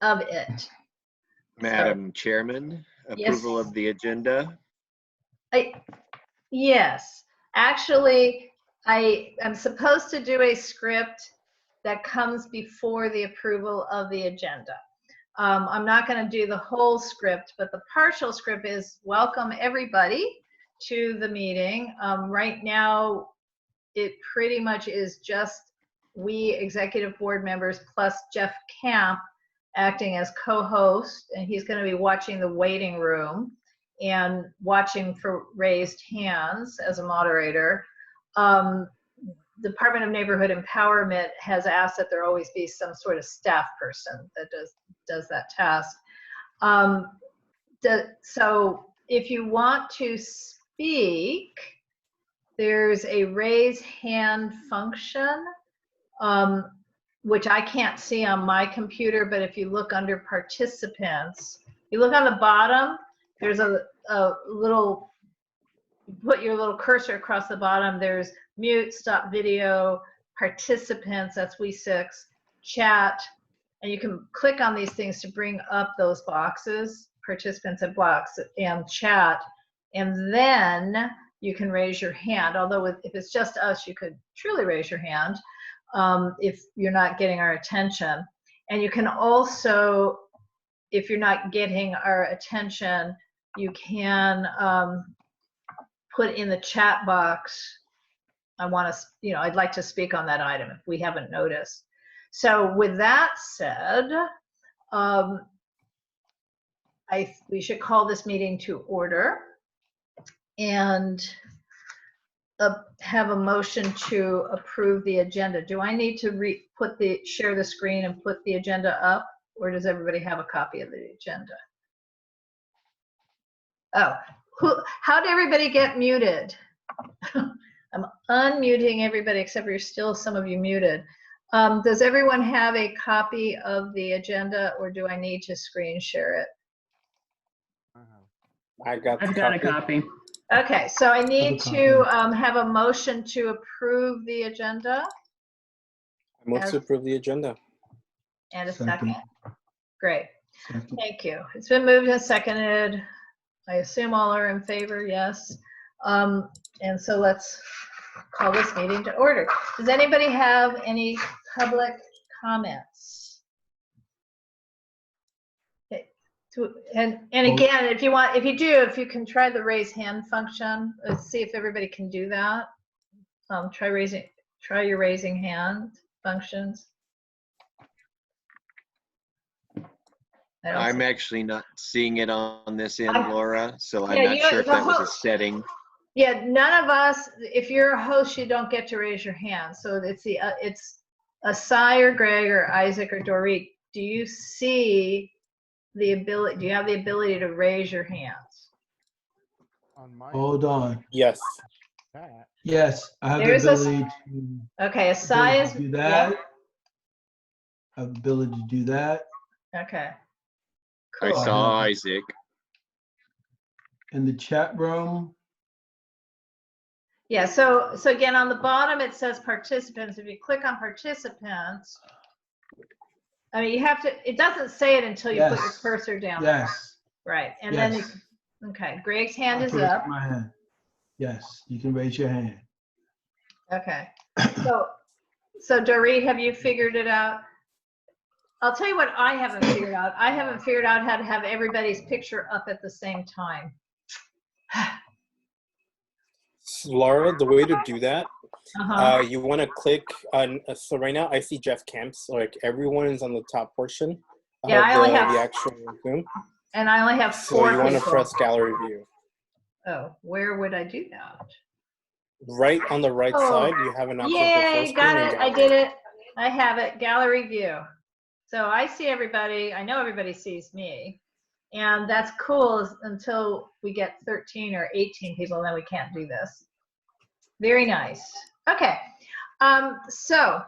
of it. Madam Chairman, Yes. approval of the agenda. Yes, actually, I am supposed to do a script that comes before the approval of the agenda. I'm not going to do the whole script, but the partial script is welcome everybody to the meeting. Right now, it pretty much is just we executive board members plus Jeff Camp acting as co-host, and he's going to be watching the waiting room and watching for raised hands as a moderator. Department of Neighborhood Empowerment has asked that there always be some sort of staff person that does that task. So if you want to speak, there's a raise hand function, which I can't see on my computer, but if you look under participants, you look on the bottom, there's a little, put your little cursor across the bottom, there's mute, stop video, participants, that's we6, chat, and you can click on these things to bring up those boxes, participants and blocks, and chat, and then you can raise your hand. Although if it's just us, you could truly raise your hand if you're not getting our attention. And you can also, if you're not getting our attention, you can put in the chat box, I'd like to speak on that item if we haven't noticed. So with that said, we should call this meeting to order and have a motion to approve the agenda. Do I need to share the screen and put the agenda up, or does everybody have a copy of the agenda? Oh, how did everybody get muted? I'm unmuting everybody except for still some of you muted. Does everyone have a copy of the agenda, or do I need to screen share it? I've got a copy. Okay, so I need to have a motion to approve the agenda. I move to approve the agenda. And a second. Great. Thank you. It's been moved and seconded. I assume all are in favor, yes. And so let's call this meeting to order. Does anybody have any public comments? Okay. And again, if you can try the raise hand function. Let's see if everybody can do that. Try your raising hand functions. I'm actually not seeing it on this end, Laura, so I'm Yeah, not sure if that was a setting. Yeah, none of us, if you're a host, you don't get to raise your hand. So it's Asai or Greg or Isaac or Dorit. Do you see the ability, do you have the ability to raise your hands? Hold on. Yes. Yes, I have There's the ability to. Okay, Asai is. Do that. Yeah. I have the ability to do that. Okay. I Cool. saw Isaac. In the chat room. Yeah, so again, on the bottom, it says participants. If you click on participants, I mean, you have to, it doesn't say it until you put your cursor down there. Yes. Right, and Yes. then, okay, Greg's hand I is put it up. in my hand. Yes, you can raise your hand. Okay, so Dorit, have you figured it out? I'll tell you what I haven't figured out. I haven't figured out how to have everybody's picture up at the same time. Laura, the way to do that, you want to click on, so right now I see Jeff Camp's, like everyone is on the top portion of Yeah, I only have the actual Zoom. And I only have 4 So you want to people. press gallery view. Oh, where would I do that? Right on the right side, you have an option for full Yay, screen got and it. I gallery. did it. I have it. Gallery view. So I see everybody. I know everybody sees me. And that's cool until we get 13 or 18 people, then we can't do this. Very nice. Okay. So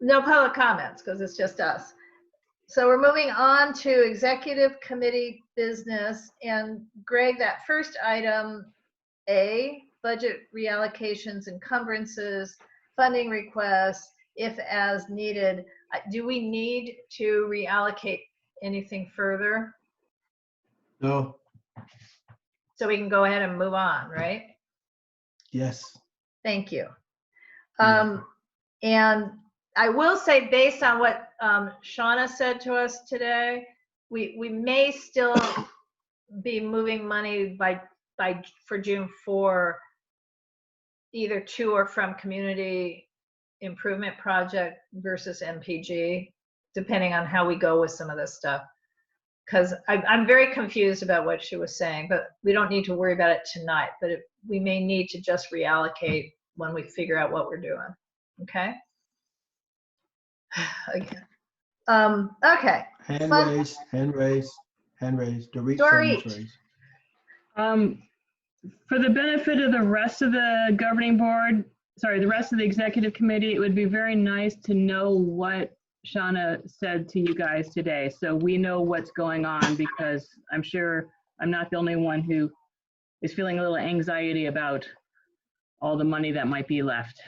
no public comments because it's just us. So we're moving on to executive committee business. And Greg, that first item, A, budget reallocations, encumbrances, funding requests, if as needed. Do we need to reallocate anything further? No, So we can go ahead and move on, right? yes. Thank you. Yeah. And I will say, based on what Shauna said to us today, we may still be moving money for June 4, either to or from community improvement project versus MPG, depending on how we go with some of this stuff. Because I'm very confused about what she was saying, but we don't need to worry about it tonight. But we may need to just reallocate when we figure out what we're doing. Okay. Again. Okay. Hand raised, hand raised, hand raised. Dorit, hand Dorit. raised. For the benefit of the rest of the governing board, sorry, the rest of the executive committee, it would be very nice to know what Shauna said to you guys today, so we know what's going on, because I'm sure I'm not the only one who is feeling a little anxiety about all the money that might be left.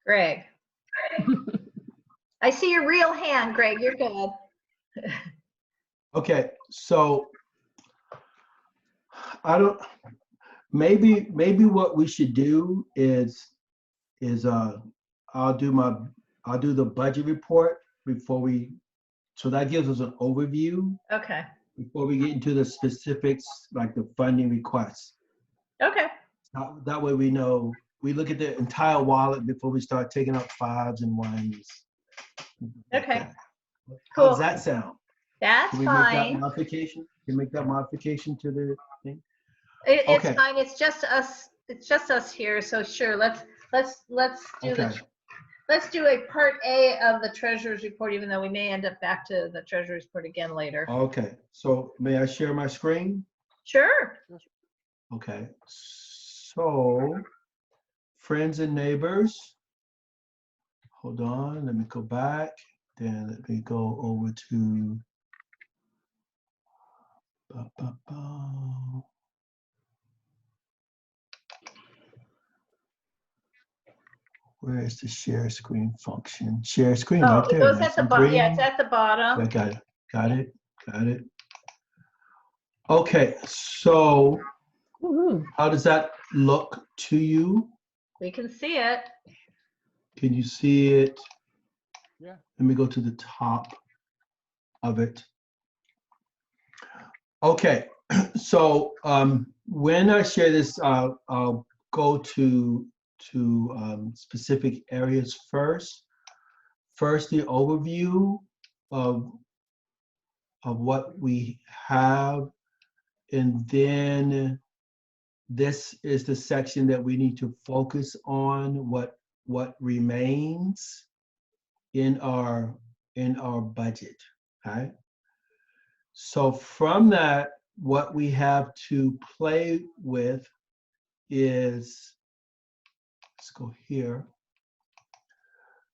Greg. I see your real hand, Greg. You're good. Okay, so maybe what we should do is I'll do the budget report so that gives us an overview Okay. before we get into the specifics, like the funding requests. Okay. That way we know, we look at the entire wallet before we start taking out fives and ones. Okay. How Cool. does that sound? That's Can we make that fine. modification? Can we make that modification to the thing? It's Okay. fine. It's just us. It's just us here. So sure. Let's do Okay. let's do a part A of the treasurer's report, even though we may end up back to the treasurer's report again later. Okay, so may I share my screen? Sure. Okay, so friends and neighbors. Hold on, let me go back. Then let me go over to where is the share screen function? Share screen Oh, right it there. goes nice at the and bottom. Yeah, green. it's at the bottom. I got it. Got it. Got it. Okay, so Woohoo. how does that look to you? We can see it. Can you see it? Yeah. Let me go to the top of it. Okay, so when I share this, I'll go to specific areas first. First, the overview of what we have, and then this is the section that we need to focus on, what remains in our budget. Okay, so from that, what we have to play with is, let's go here.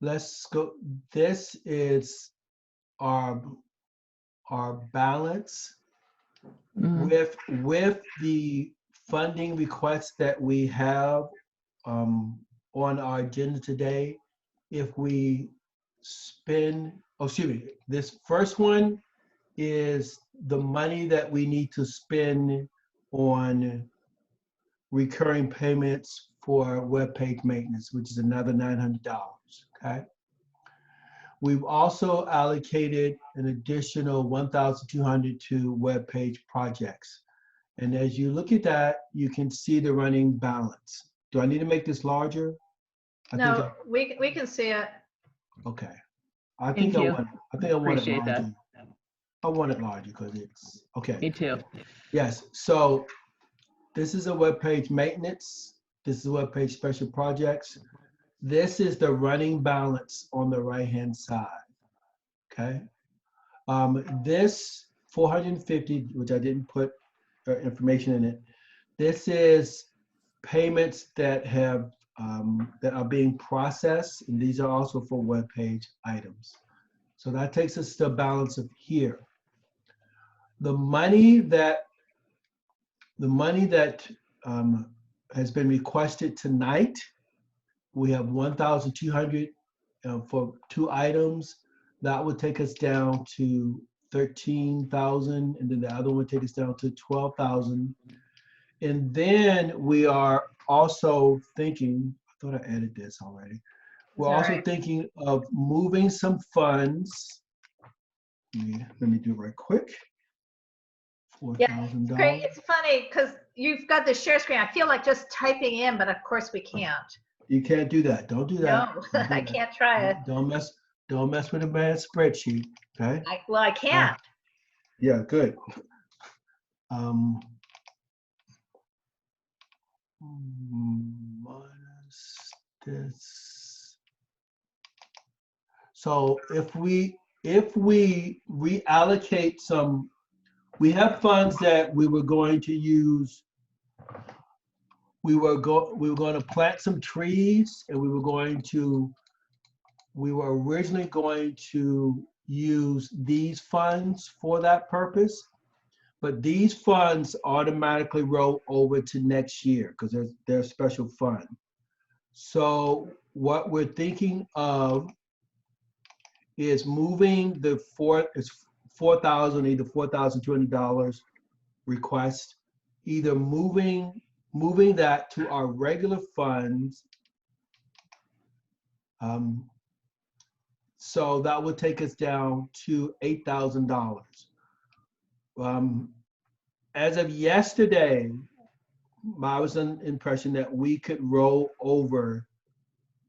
Let's go, this is our balance with the funding requests that we have on our agenda today. If we spend, oh, excuse me, this first one is the money that we need to spend on recurring payments for web page maintenance, which is another $900, okay? We've also allocated an additional $1,200 to web page projects. And as you look at that, you can see the running balance. Do I need to make this larger? No, we can see it. Okay. I Thank think you. I want it Appreciate that. larger. I want it larger because it's, okay. Me too. Yes, so this is a web page maintenance. This is web page special projects. This is the running balance on the right-hand side, okay? This 450, which I didn't put information in it, this is payments that have that are being processed, and these are also for web page items. So that takes us to a balance of here. The money that has been requested tonight, we have $1,200 for 2 items. That would take us down to 13,000, and then the other one would take us down to 12,000. And then we are also thinking, I thought I added this already. We're also thinking of moving some funds. Let me do it right quick. $4,000. Great. It's funny because you've got the share screen. I feel like just typing in, but of course we can't. You can't do that. Don't do that. No, Don't do I that. can't try it. Don't mess with a man's spreadsheet. Okay. I can't. Yeah, good. Minus this. So if we reallocate some, we have funds that we were going to use. We were going to plant some trees, and we were originally going to use these funds for that purpose, but these funds automatically roll over to next year because they're a special fund. So what we're thinking of is moving the $4,000, either $4,200 request, either moving that to our regular funds. So that would take us down to $8,000. As of yesterday, I was under the impression that we could roll over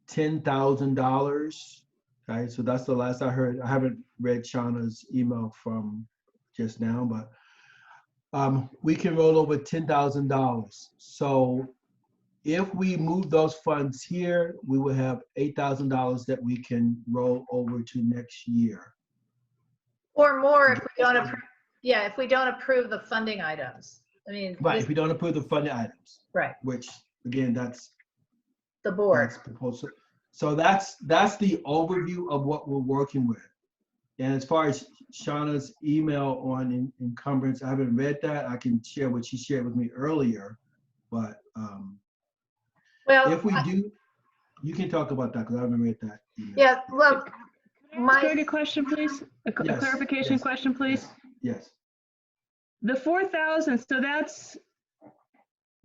$10,000. Right, so that's the last I heard. I haven't read Shauna's email from just now, but we can roll over $10,000. So if we move those funds here, we will have $8,000 that we can roll over to next year. Or more if we don't approve. Yeah, if we don't approve the funding items. I mean, Right, if we don't approve the funding items. Right. Which again, that's the board. That's proposal. So that's the overview of what we're working with. And as far as Shauna's email on encumbrance, I haven't read that. I can share what she shared with me earlier, but well, if we do, you can talk about that because I haven't read that email. Yeah, well, a question, please. A clarification question, please. Yes. The 4,000. So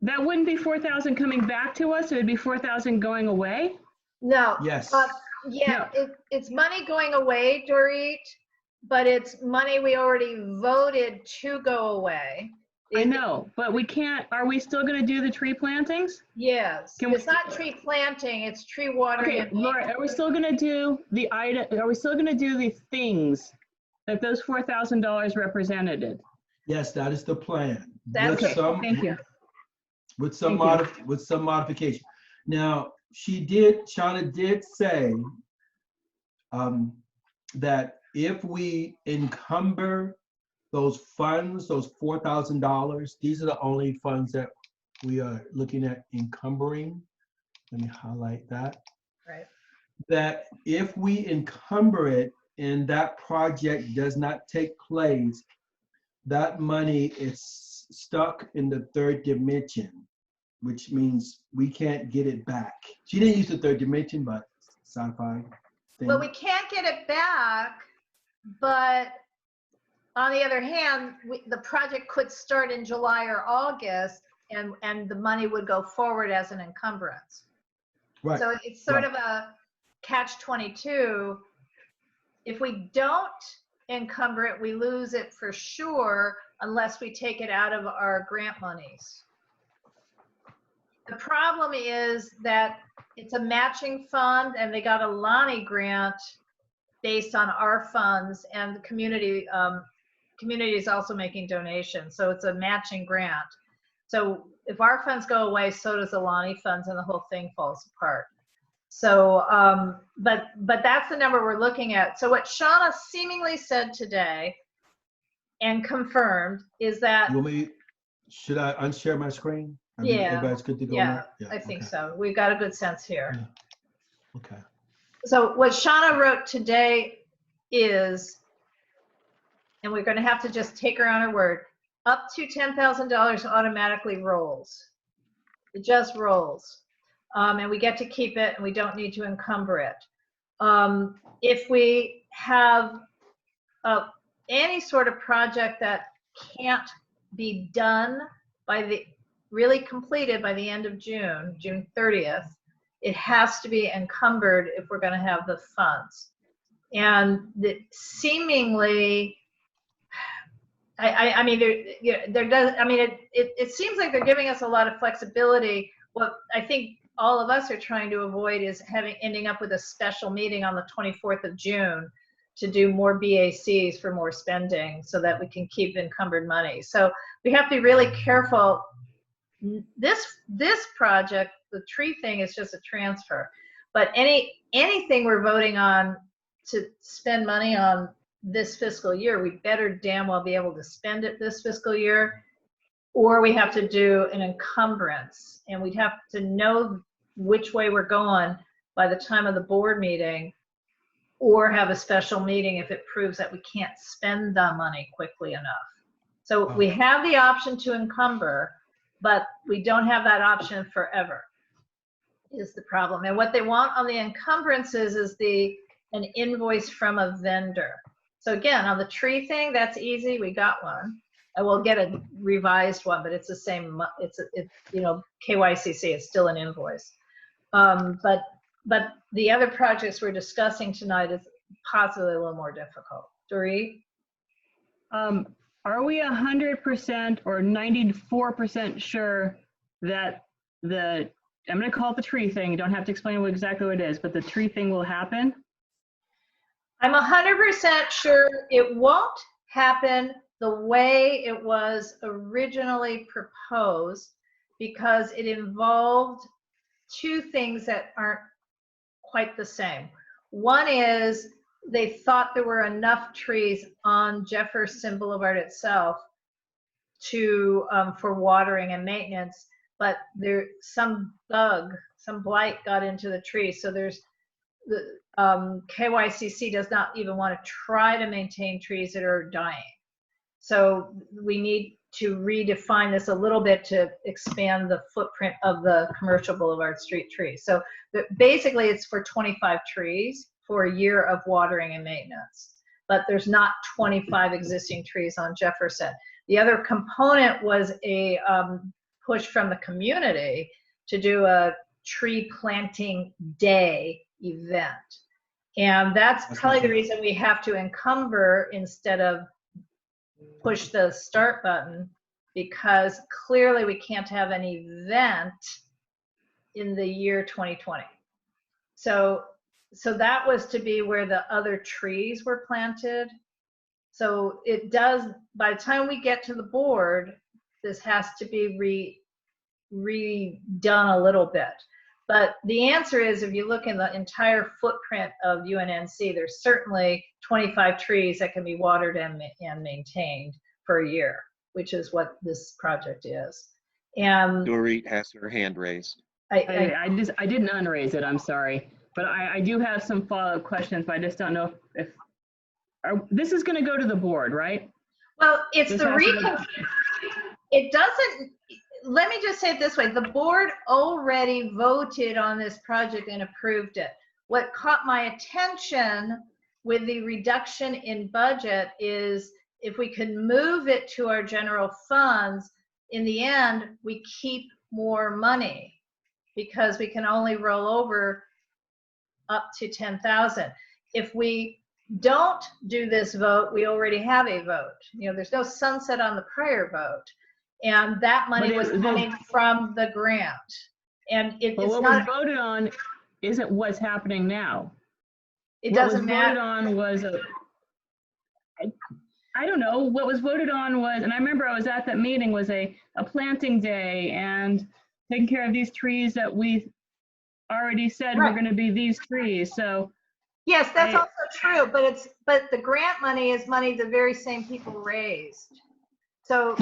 that wouldn't be 4,000 coming back to us. It would be 4,000 going away. No. Yes. Yeah, no. It's money going away, Dorit, but it's money we already voted to go away. I know, but we can't. Are we still going to do the tree plantings? Yes. It's not tree planting, it's tree watering. Okay, Laura, are we still going to do the item? Are we still going to do the things that those $4,000 represented? Yes, that is the plan. That's okay. Thank you. With some modification. Now, Shauna did say that if we encumber those funds, those $4,000, these are the only funds that we are looking at encumbering. Let me highlight that. Right. That if we encumber it and that project does not take place, that money is stuck in the third dimension, which means we can't get it back. She didn't use the third dimension, but sci-fi thing. Well, we can't get it back, but on the other hand, the project could start in July or August, and the money would go forward as an encumbrance. Right. So it's sort of a catch-22. If we don't encumber it, we lose it for sure unless we take it out of our grant monies. The problem is that it's a matching fund, and they got a Lonnie grant based on our funds, and the community is also making donations, so it's a matching grant. So if our funds go away, so does the Lonnie funds, and the whole thing falls apart. So, but that's the number we're looking at. So what Shauna seemingly said today and confirmed is that. Should I unshare my screen? Yeah. Everybody's good to go. Yeah, I think so. We've got a good sense here. Yeah. Okay. So what Shauna wrote today is, and we're going to have to just take her on her word, up to $10,000 automatically rolls. It just rolls. And we get to keep it, and we don't need to encumber it. If we have any sort of project that can't be done really completed by the end of June 30th, it has to be encumbered if we're going to have the funds. And seemingly, I mean, it seems like they're giving us a lot of flexibility. What I think all of us are trying to avoid is ending up with a special meeting on the 24th of June to do more BACs for more spending so that we can keep encumbered money. So we have to be really careful. This project, the tree thing, is just a transfer. But anything we're voting on to spend money on this fiscal year, we better damn well be able to spend it this fiscal year, or we have to do an encumbrance, and we'd have to know which way we're going by the time of the board meeting, or have a special meeting if it proves that we can't spend the money quickly enough. So we have the option to encumber, but we don't have that option forever, is the problem. And what they want on the encumbrances is an invoice from a vendor. So again, on the tree thing, that's easy. We got one. I will get a revised one, but it's the same. It's KYCC. It's still an invoice. But the other projects we're discussing tonight is possibly a little more difficult. Dorit? Are we 100% or 94% sure that I'm going to call it the tree thing. You don't have to explain exactly what it is, but the tree thing will happen? I'm 100% sure it won't happen the way it was originally proposed, because it involved two things that aren't quite the same. One is they thought there were enough trees on Jefferson Boulevard itself for watering and maintenance, but some blight got into the tree. So KYCC does not even want to try to maintain trees that are dying. So we need to redefine this a little bit to expand the footprint of the commercial boulevard street trees. So basically it's for 25 trees for a year of watering and maintenance, but there's not 25 existing trees on Jefferson. The other component was a push from the community to do a tree planting day event. And that's probably the reason we have to encumber instead of push the start button, because clearly we can't have an event in the year 2020. So that was to be where the other trees were planted. So it does, by the time we get to the board, this has to be redone a little bit. But the answer is, if you look in the entire footprint of UNNC, there's certainly 25 trees that can be watered and maintained for a year, which is what this project is. And Dorit has her hand raised. I didn't unraise it, I'm sorry. But I do have some follow-up questions, but I just don't know if this is going to go to the board, right? Well, it doesn't. Let me just say it this way. The board already voted on this project and approved it. What caught my attention with the reduction in budget is if we can move it to our general funds, in the end, we keep more money because we can only roll over up to 10,000. If we don't do this vote, we already have a vote. There's no sunset on the prior vote. And that money was coming from the grant. And what was voted on isn't what's happening now. It doesn't matter. What was voted on was I don't know. What was voted on was, and I remember I was at that meeting, was a planting day and taking care of these trees that we already said were going to be these trees. So yes, that's also true. But the grant money is money the very same people raised. So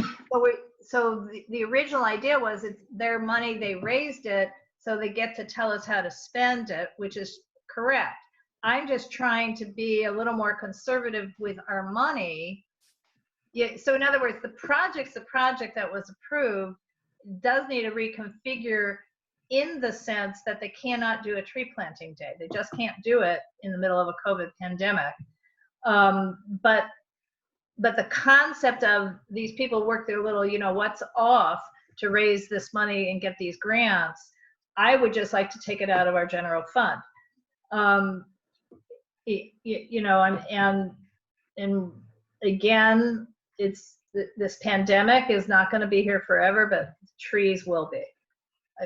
the original idea was it's their money, they raised it, so they get to tell us how to spend it, which is correct. I'm just trying to be a little more conservative with our money. Yeah, so in other words, the project that was approved does need to reconfigure in the sense that they cannot do a tree planting day. They just can't do it in the middle of a COVID pandemic. But the concept of these people work their little, what's off to raise this money and get these grants, I would just like to take it out of our general fund. And again, this pandemic is not going to be here forever, but trees will be.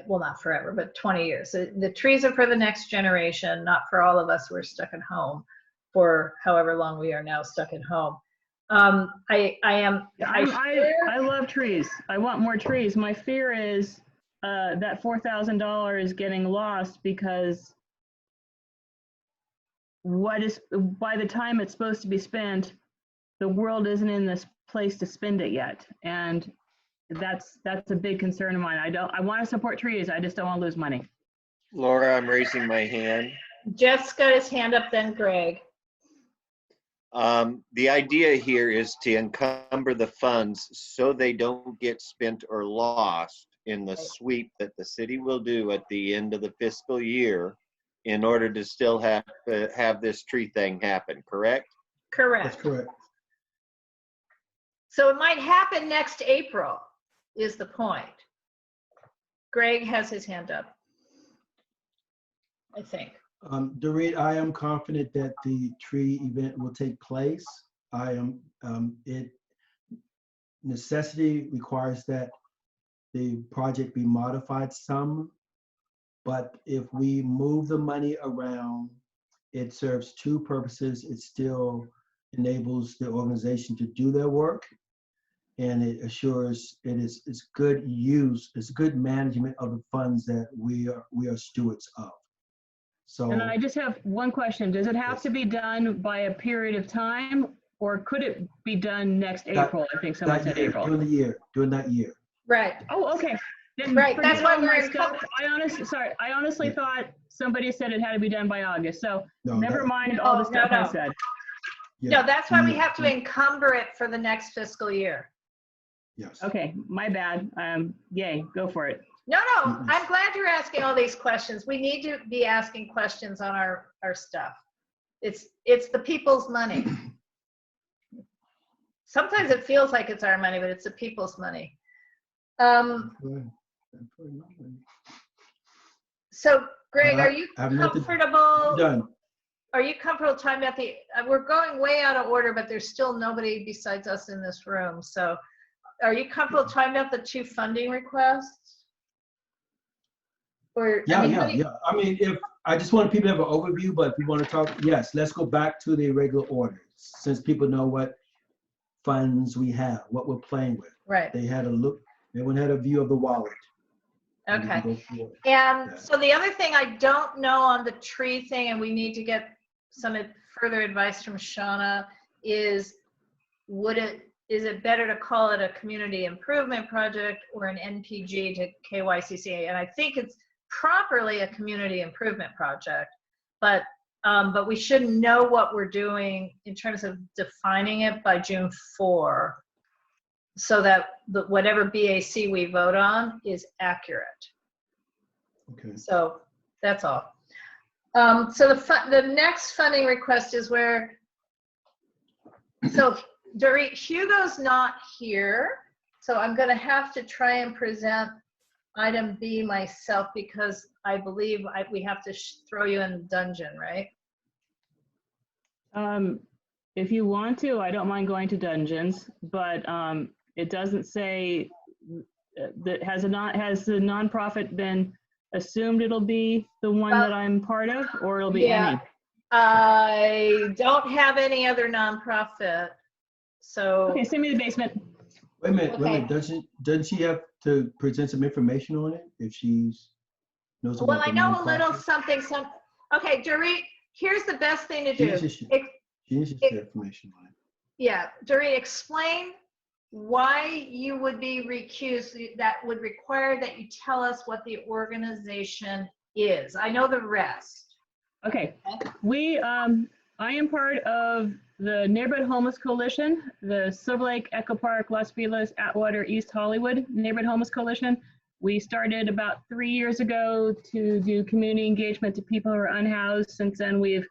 Well, not forever, but 20 years. So the trees are for the next generation, not for all of us who are stuck at home for however long we are now stuck at home. I love trees. I want more trees. My fear is that $4,000 is getting lost because by the time it's supposed to be spent, the world isn't in this place to spend it yet, and that's a big concern of mine. I want to support trees. I just don't want to lose money. Laura, I'm raising my hand. Jeff's got his hand up, then Greg. The idea here is to encumber the funds so they don't get spent or lost in the sweep that the city will do at the end of the fiscal year in order to still have this tree thing happen, correct? Correct. That's correct. So it might happen next April, is the point. Greg has his hand up, I think. Dorit, I am confident that the tree event will take place. Necessity requires that the project be modified some, but if we move the money around, it serves two purposes. It still enables the organization to do their work, and it assures it's good use, it's good management of the funds that we are stewards of. So, and I just have one question. Does it have to be done by a period of time, or could it be done next April? I think someone said April. During that year. Right. Oh, okay. Then Right, that's why we're in I honestly thought somebody said it had to be done by August. So No, never mind all the stuff I said. Yeah. No, that's why we have to encumber it for the next fiscal year. Yes. Okay, my bad. Yay, go for it. No, I'm glad you're asking all these questions. We need to be asking questions on our stuff. It's the people's money. Sometimes it feels like it's our money, but it's the people's money. So Greg, are you comfortable? Done. Are you comfortable talking about we're going way out of order, but there's still nobody besides us in this room. So are you comfortable talking about the two funding requests? Or Yeah. I mean, if I just want people to have an overview, but if we want to talk, yes, let's go back to the regular orders, since people know what funds we have, what we're playing with. Right. They had a look, everyone had a view of the wallet. Okay. And so the other thing I don't know on the tree thing, and we need to get some further advice from Shauna, is is it better to call it a community improvement project or an NPG to KYCCA? And I think it's properly a community improvement project, but we should know what we're doing in terms of defining it by June 4, so that whatever BAC we vote on is accurate. Okay. So that's all. So the next funding request is where, so Dorit, Hugo's not here, so I'm going to have to try and present item B myself, because I believe we have to throw you in the dungeon, right? If you want to, I don't mind going to dungeons, but it doesn't say that has the nonprofit been assumed it'll be the one that I'm part of, or it'll be any? I don't have any other nonprofit, so. Okay, send me the basement. Wait a minute, Okay. doesn't she have to present some information on it if she's knows about Well, I the know a little nonprofit? something. Okay, Dorit, here's the best thing to do. She needs to share information on it. Yeah, Dorit, explain why you would be recused. That would require that you tell us what the organization is. I know the rest. Okay, I am part of the Neighborhood Homeless Coalition, the Silver Lake, Echo Park, Los Feliz, Atwater, East Hollywood Neighborhood Homeless Coalition. We started about 3 years ago to do community engagement to people who are unhoused. Since then, we've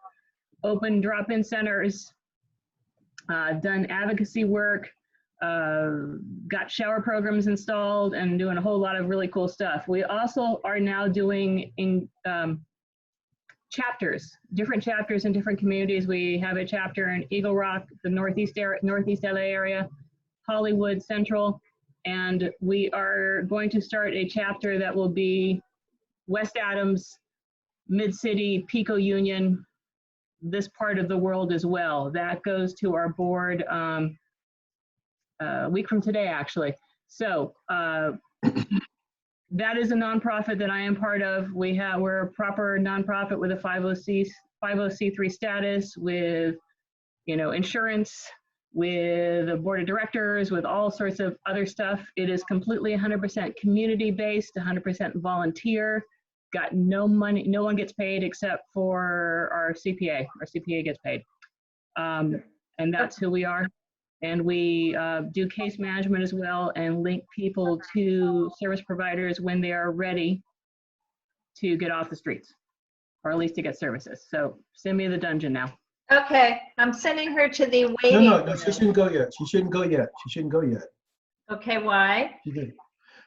opened drop-in centers, done advocacy work, got shower programs installed, and doing a whole lot of really cool stuff. We also are now doing chapters, different chapters in different communities. We have a chapter in Eagle Rock, the Northeast LA area, Hollywood Central, and we are going to start a chapter that will be West Adams, Mid-City, Pico Union, this part of the world as well. That goes to our board a week from today, actually. So that is a nonprofit that I am part of. We're a proper nonprofit with a 50C3 status, with insurance, with a board of directors, with all sorts of other stuff. It is completely 100% community-based, 100% volunteer. Got no money, no one gets paid except for our CPA. Our CPA gets paid. And that's who we are. And we do case management as well and link people to service providers when they are ready to get off the streets, or at least to get services. So send me to the dungeon now. Okay, I'm sending her to the waiting No, room. she shouldn't go yet. She shouldn't go yet. She shouldn't go yet. Okay, why? She didn't.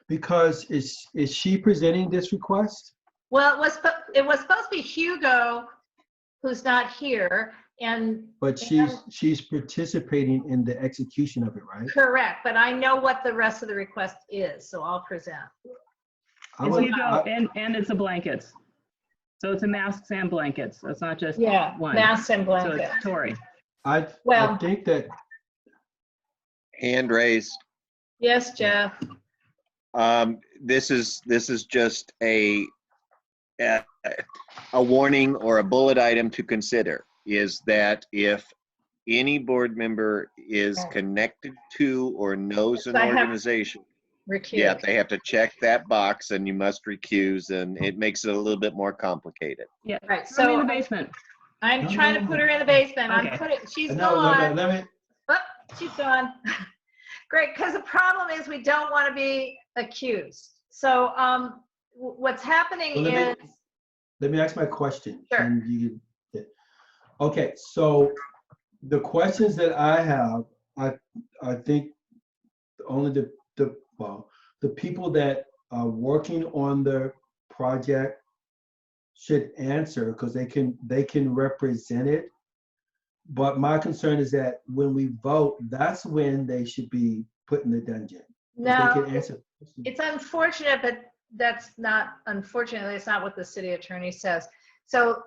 Because is she presenting this request? Well, it was supposed to be Hugo, who's not here, But she's participating in the execution of it, right? correct, but I know what the rest of the request is, so I'll present. It's Hugo, and it's the blankets. So it's a masks and blankets. So it's not just one. Masks and So blankets. it's Tori. I think that Hand raised. Yes, Jeff. This is just a warning or a bullet item to consider, is that if any board member is connected to or knows an organization, yeah, they have to check that box, and you must recuse, and it makes it a little bit more complicated. Yeah. Right. So in So the basement. I'm trying to put her in the basement. Okay. She's no, gone. let me. Oh, she's gone. Great, because the problem is we don't want to be accused. So what's happening is. Let me ask my question. Sure. Okay, so the questions that I have, I think only the people that are working on the project should answer, because they can represent it. But my concern is that when we vote, that's when they should be put in the dungeon. No, they can answer. It's unfortunate, but unfortunately, it's not what the city attorney says. So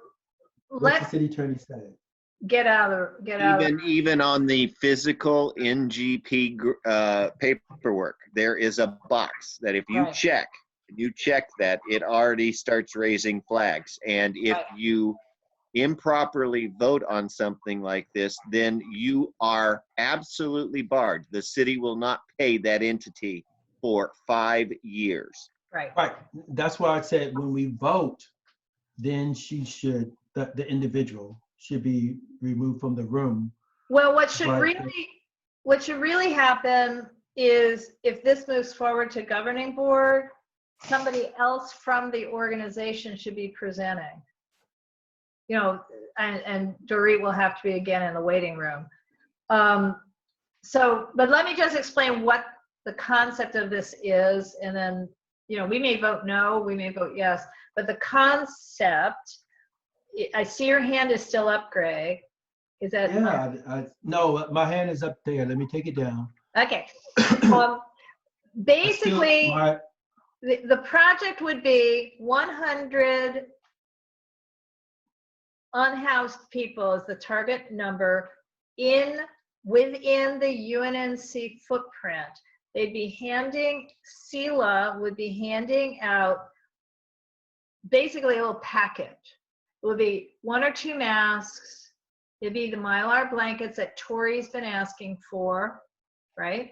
What's the city attorney say? Get out. Even on the physical NGP paperwork, there is a box that if you check that, it already starts raising flags. And if you improperly vote on something like this, then you are absolutely barred. The city will not pay that entity for 5 years. Right. That's why I said when we vote, then the individual should be removed from the room. Well, what should really happen is, if this moves forward to governing board, somebody else from the organization should be presenting. And Dorit will have to be again in the waiting room. But let me just explain what the concept of this is, and then, we may vote no, we may vote yes, but the concept, I see your hand is still up, Greg. Is that? Yeah, no, my hand is up there. Let me take it down. Okay. Basically, the project would be 100 unhoused people is the target number within the UNNC footprint. CELA would be handing out basically a little package. It would be 1 or 2 masks. It'd be the Mylar blankets that Tori's been asking for, right?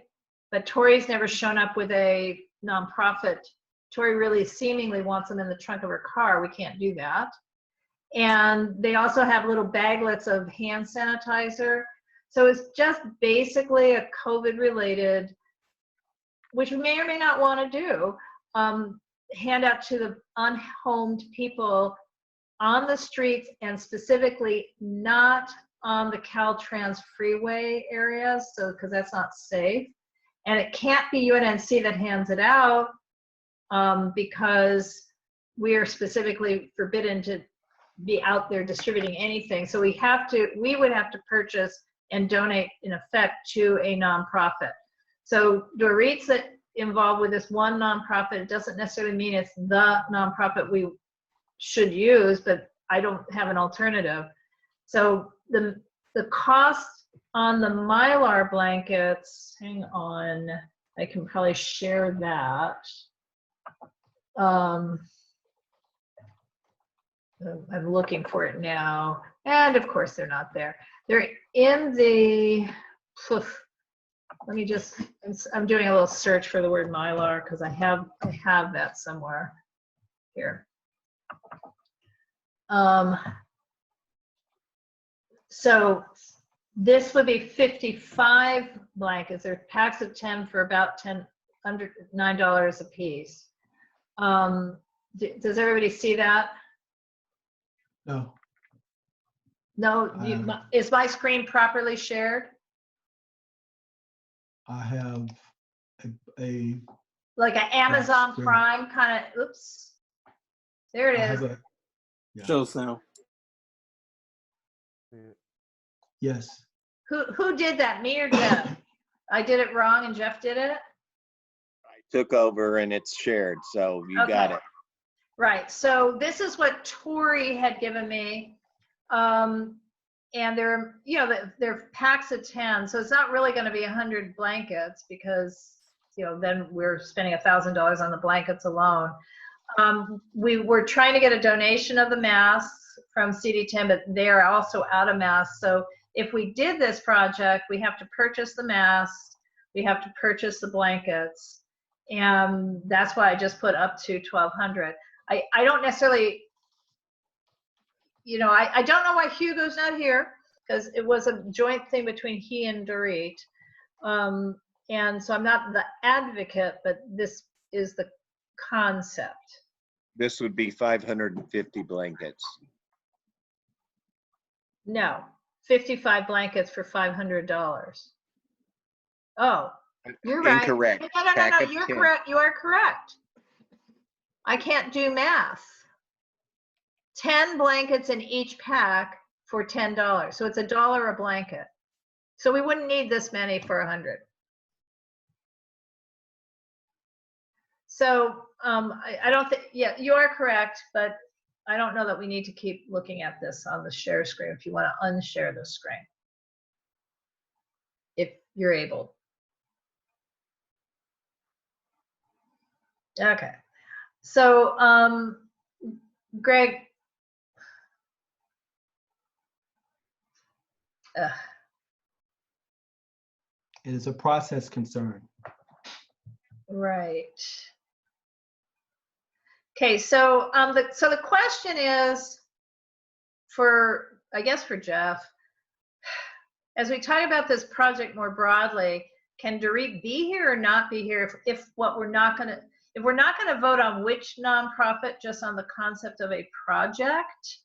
But Tori's never shown up with a nonprofit. Tori really seemingly wants them in the trunk of her car. We can't do that. And they also have little baglets of hand sanitizer. So it's just basically a COVID-related, which we may or may not want to do, hand out to the unhomed people on the streets, and specifically not on the Caltrans freeway areas, so because that's not safe. And it can't be UNNC that hands it out, because we are specifically forbidden to be out there distributing anything. So we would have to purchase and donate in effect to a nonprofit. So Dorit's involved with this one nonprofit. It doesn't necessarily mean it's the nonprofit we should use, but I don't have an alternative. So the cost on the Mylar blankets, hang on, I can probably share that. I'm looking for it now, and of course they're not there. They're in the, let me just, I'm doing a little search for the word Mylar because I have that somewhere here. So this would be 55 blankets. They're packs of 10 for about under $9 a piece. Does everybody see that? No. No, is my screen properly shared? I have a Like an Amazon screen. Prime kind of, oops. There it I is. have a, yeah. Shows now. Yes. Who did that, me or Jeff? I did it wrong and Jeff did it? I took over and it's shared, so you got it. Right, so this is what Tori had given me. And they're, you know, they're packs of 10, so it's not really going to be 100 blankets because, you know, then we're spending $1,000 on the blankets alone. We were trying to get a donation of the masks from CD10, but they are also out of masks. So if we did this project, we have to purchase the masks, we have to purchase the blankets, and that's why I just put up to 1,200. I don't necessarily, you know, I don't know why Hugo's not here, because it was a joint thing between he and Dorit. And so I'm not the advocate, but this is the concept. This would be 550 blankets. No, 55 blankets for $500. Oh, you're right. Incorrect. No, Pack of you're 10. correct. You are correct. I can't do math. 10 blankets in each pack for $10. So it's $1 a blanket. So we wouldn't need this many for 100. So I don't think, yeah, you are correct, but I don't know that we need to keep looking at this on the share screen if you want to unshare the screen, if you're able. Okay. So Greg, It is a process concern. right. Okay, so the question is for, I guess, for Jeff, as we talk about this project more broadly, can Dorit be here or not be here if we're not going to vote on which nonprofit, just on the concept of a project,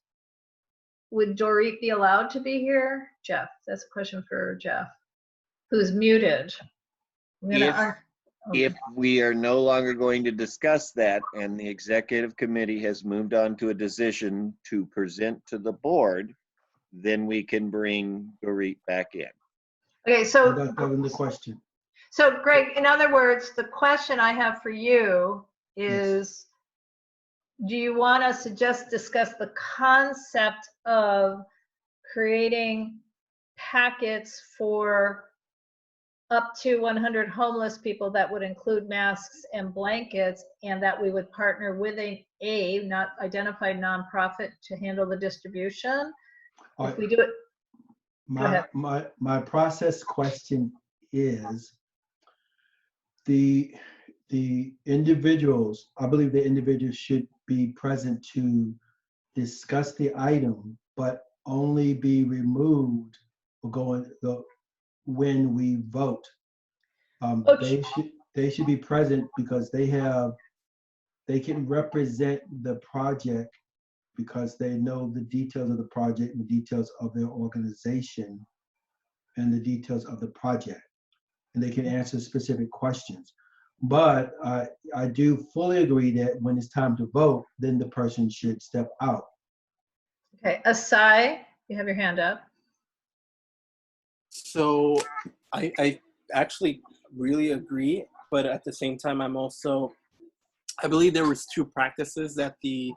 would Dorit be allowed to be here? Jeff, that's a question for Jeff, who's muted. If we are no longer going to discuss that and the executive committee has moved on to a decision to present to the board, then we can bring Dorit back in. Okay, so That's the question. So Greg, in other words, the question I have for you is, do you want us to just discuss the concept of creating packets for up to 100 homeless people that would include masks and blankets, and that we would partner with a not identified nonprofit to handle the distribution? If we do it, go ahead. My process question is, the individuals, I believe the individuals should be present to discuss the item, but only be removed when we vote. They should be present because they have they can represent the project because they know the details of the project and the details of their organization and the details of the project. And they can answer specific questions. But I do fully agree that when it's time to vote, then the person should step out. Okay, Asai, you have your hand up. So I actually really agree, but at the same time, I believe there was two practices that the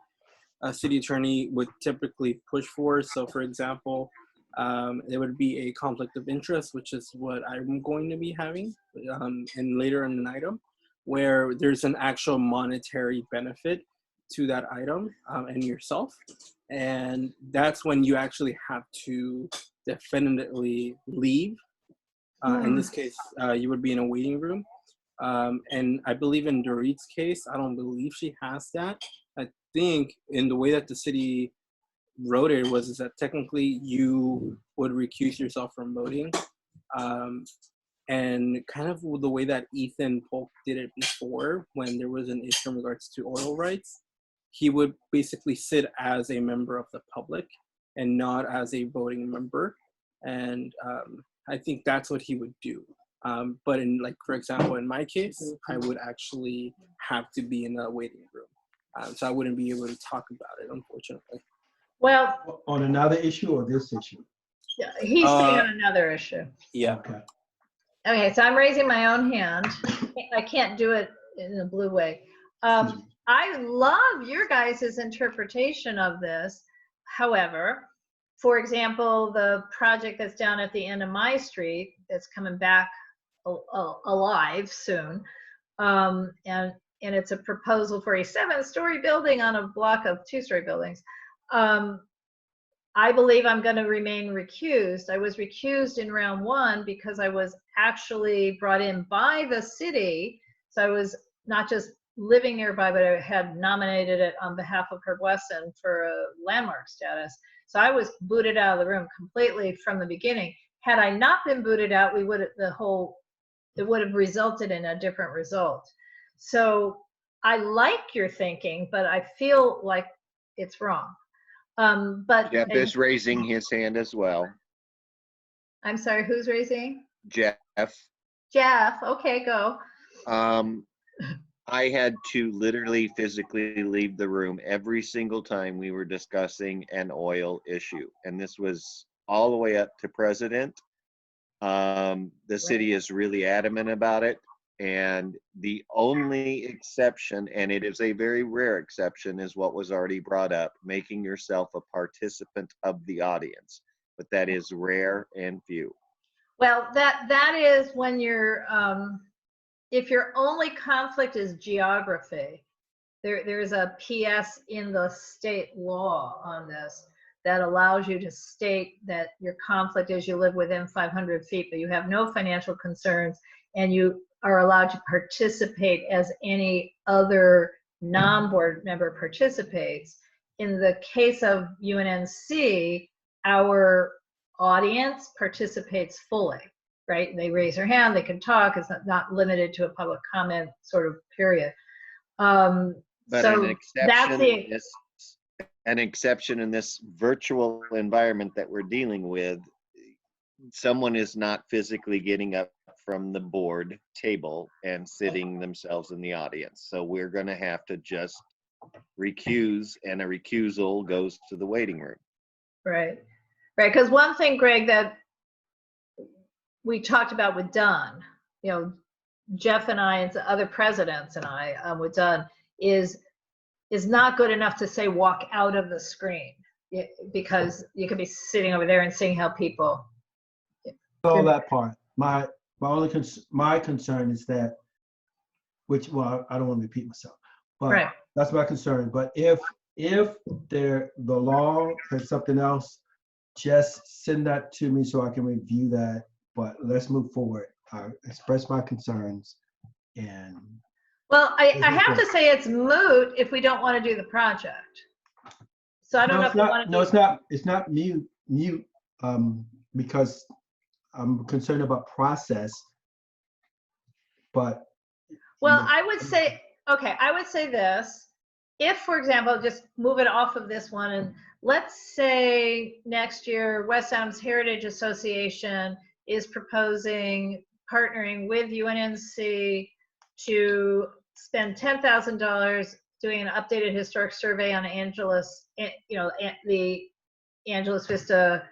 city attorney would typically push for. So for example, there would be a conflict of interest, which is what I'm going to be having and later in an item, where there's an actual monetary benefit to that item and yourself. And that's when you actually have to definitively leave. In this case, you would be in a waiting room. And I believe in Dorit's case, I don't believe she has that. I think in the way that the city wrote it is that technically you would recuse yourself from voting. And kind of the way that Ethan Polk did it before, when there was an issue in regards to oil rights, he would basically sit as a member of the public and not as a voting member. And I think that's what he would do. But in, like, for example, in my case, I would actually have to be in the waiting room. So I wouldn't be able to talk about it, unfortunately. Well, On another issue or this issue? yeah, he's saying on another issue. Yeah. Okay. Okay, so I'm raising my own hand. I can't do it in a blue way. I love your guys' interpretation of this. However, for example, the project that's down at the end of my street that's coming back alive soon, and it's a proposal for a 7-story building on a block of 2-story buildings. I believe I'm going to remain recused. I was recused in round 1 because I was actually brought in by the city. So I was not just living nearby, but I had nominated it on behalf of Herb Wesson for a landmark status. So I was booted out of the room completely from the beginning. Had I not been booted out, it would have resulted in a different result. So I like your thinking, but I feel like it's wrong. But Jeff is raising his hand as well. I'm sorry, who's raising? Jeff. Jeff, okay, go. I had to literally physically leave the room every single time we were discussing an oil issue. And this was all the way up to president. The city is really adamant about it. And the only exception, and it is a very rare exception, is what was already brought up, making yourself a participant of the audience. But that is rare and few. Well, that is when you're, if your only conflict is geography, there's a PS in the state law on this that allows you to state that your conflict is you live within 500 feet, but you have no financial concerns, and you are allowed to participate as any other non-board member participates. In the case of Unnc, our audience participates fully, right? They raise their hand, they can talk, it's not limited to a public comment sort of period. But so an exception in this virtual environment that we're dealing with, someone is not physically getting up from the board table and sitting themselves in the audience. So we're going to have to just recuse, and a recusal goes to the waiting room. Right. Right. Because one thing, Greg, that we talked about with Dunn, you know, Jeff and I and the other presidents and I with Dunn is not good enough to say walk out of the screen, because you could be sitting over there and seeing how people. All that part. My concern is that, well, I don't want to repeat myself, but right. That's my concern. But if the law has something else, just send that to me so I can review that. But let's move forward. I express my concerns, and well, I have to say it's moot if we don't want to do the project. So I don't know if you want to. No, it's not mute because I'm concerned about process. But well, I would say okay, I would say this. If, for example, just move it off of this one, and let's say next year, West Adams Heritage Association is proposing partnering with UNNC to spend $10,000 doing an updated historic survey on Angeles, the Angeles Vista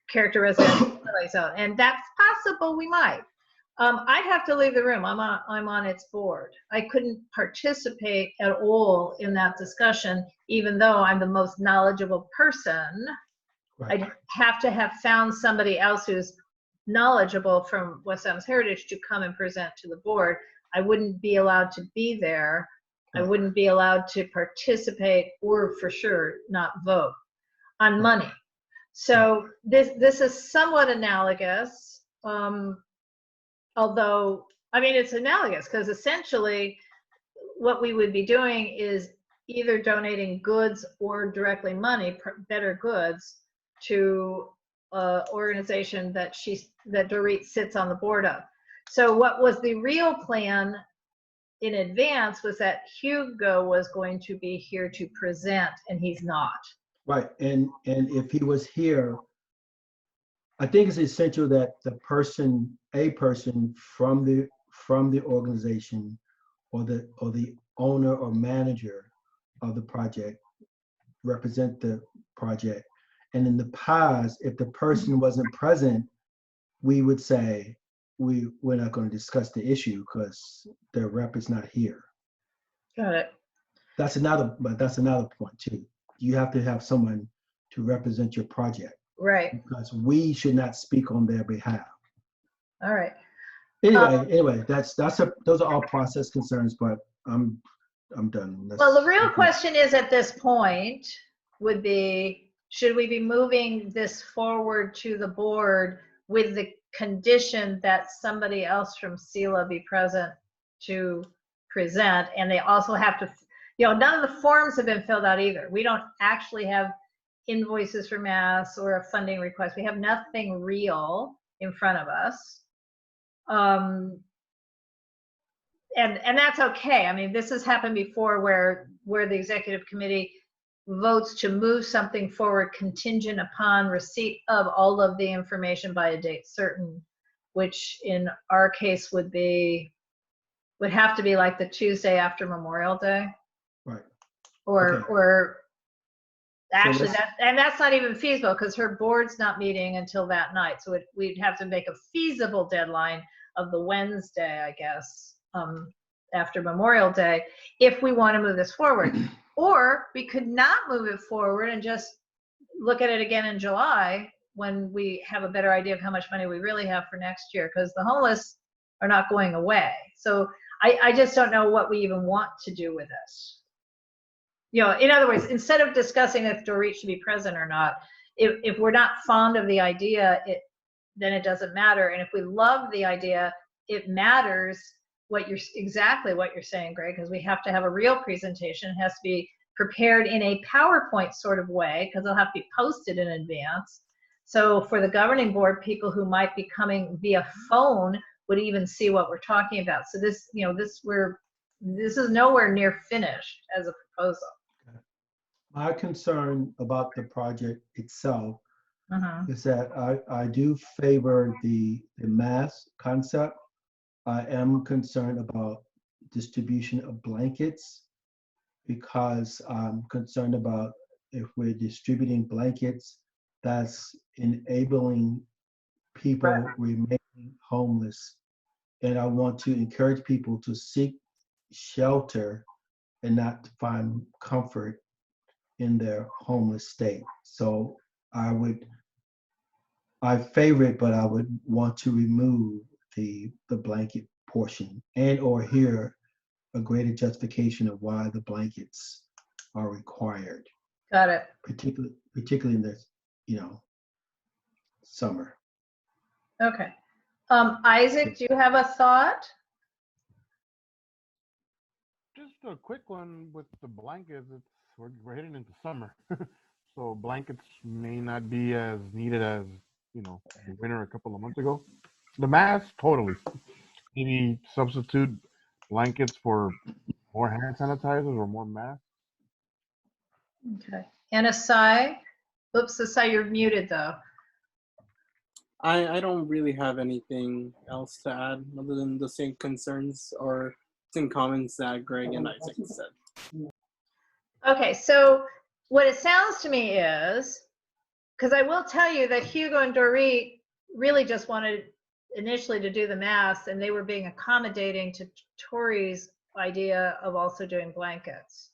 character residential zone. And that's possible, we might. I'd have to leave the room. I'm on its board. I couldn't participate at all in that discussion, even though I'm the most knowledgeable person. Right. I'd have to have found somebody else who's knowledgeable from West Adams Heritage to come and present to the board. I wouldn't be allowed to be there. I wouldn't be allowed to participate, or for sure not vote on money. So this is somewhat analogous. Although, I mean, it's analogous because essentially what we would be doing is either donating goods or directly money, better goods, to an organization that Dorit sits on the board of. So what was the real plan in advance was that Hugo was going to be here to present, and he's not. Right, and if he was here, I think it's essential that a person from the organization or the owner or manager of the project represent the project. And in the past, if the person wasn't present, we would say we're not going to discuss the issue because their rep is not here. Got it. That's another point too. You have to have someone to represent your project. Right. Because we should not speak on their behalf. All right. Anyway, those are all process concerns, but I'm done. Well, the real question is at this point would be, should we be moving this forward to the board with the condition that somebody else from SELA be present to present? And they also have to, none of the forms have been filled out either. We don't actually have invoices for Mass or a funding request. We have nothing real in front of us. And that's okay. I mean, this has happened before where the executive committee votes to move something forward contingent upon receipt of all of the information by a date certain, which in our case would have to be like the Tuesday after Memorial Day. Right. Or actually, that's not even feasible because her board's not meeting until that night. So we'd have to make a feasible deadline of the Wednesday, I guess, after Memorial Day, if we want to move this forward. Or we could not move it forward and just look at it again in July when we have a better idea of how much money we really have for next year, because the homeless are not going away. So I just don't know what we even want to do with this. In other words, instead of discussing if Dorit should be present or not, if we're not fond of the idea, then it doesn't matter. And if we love the idea, it matters exactly what you're saying, Greg, because we have to have a real presentation. It has to be prepared in a PowerPoint sort of way because it'll have to be posted in advance. So for the governing board, people who might be coming via phone would even see what we're talking about. So this is nowhere near finished as a proposal. My concern about the project itself is that I do favor the mass concept. I am concerned about distribution of blankets because I'm concerned about if we're distributing blankets, that's enabling people remaining homeless. And I want to encourage people to seek shelter and not to find comfort in their homeless state. So I favor it, but I would want to remove the blanket portion and or hear a greater justification of why the blankets are required. Got it. Particularly in the summer. Okay. Isaac, do you have a thought? Just a quick one with the blankets. We're heading into summer, so blankets may not be as needed as the winter a couple of months ago. The mask, totally. Maybe substitute blankets for More hand sanitizers or more masks? Okay. And Asai? Oops, Asai, you're muted though. I don't really have anything else to add other than the same concerns or same comments that Greg and Isaac said. Okay, so what it sounds to me is, because I will tell you that Hugo and Dorit really just wanted initially to do the masks, and they were being accommodating to Tori's idea of also doing blankets.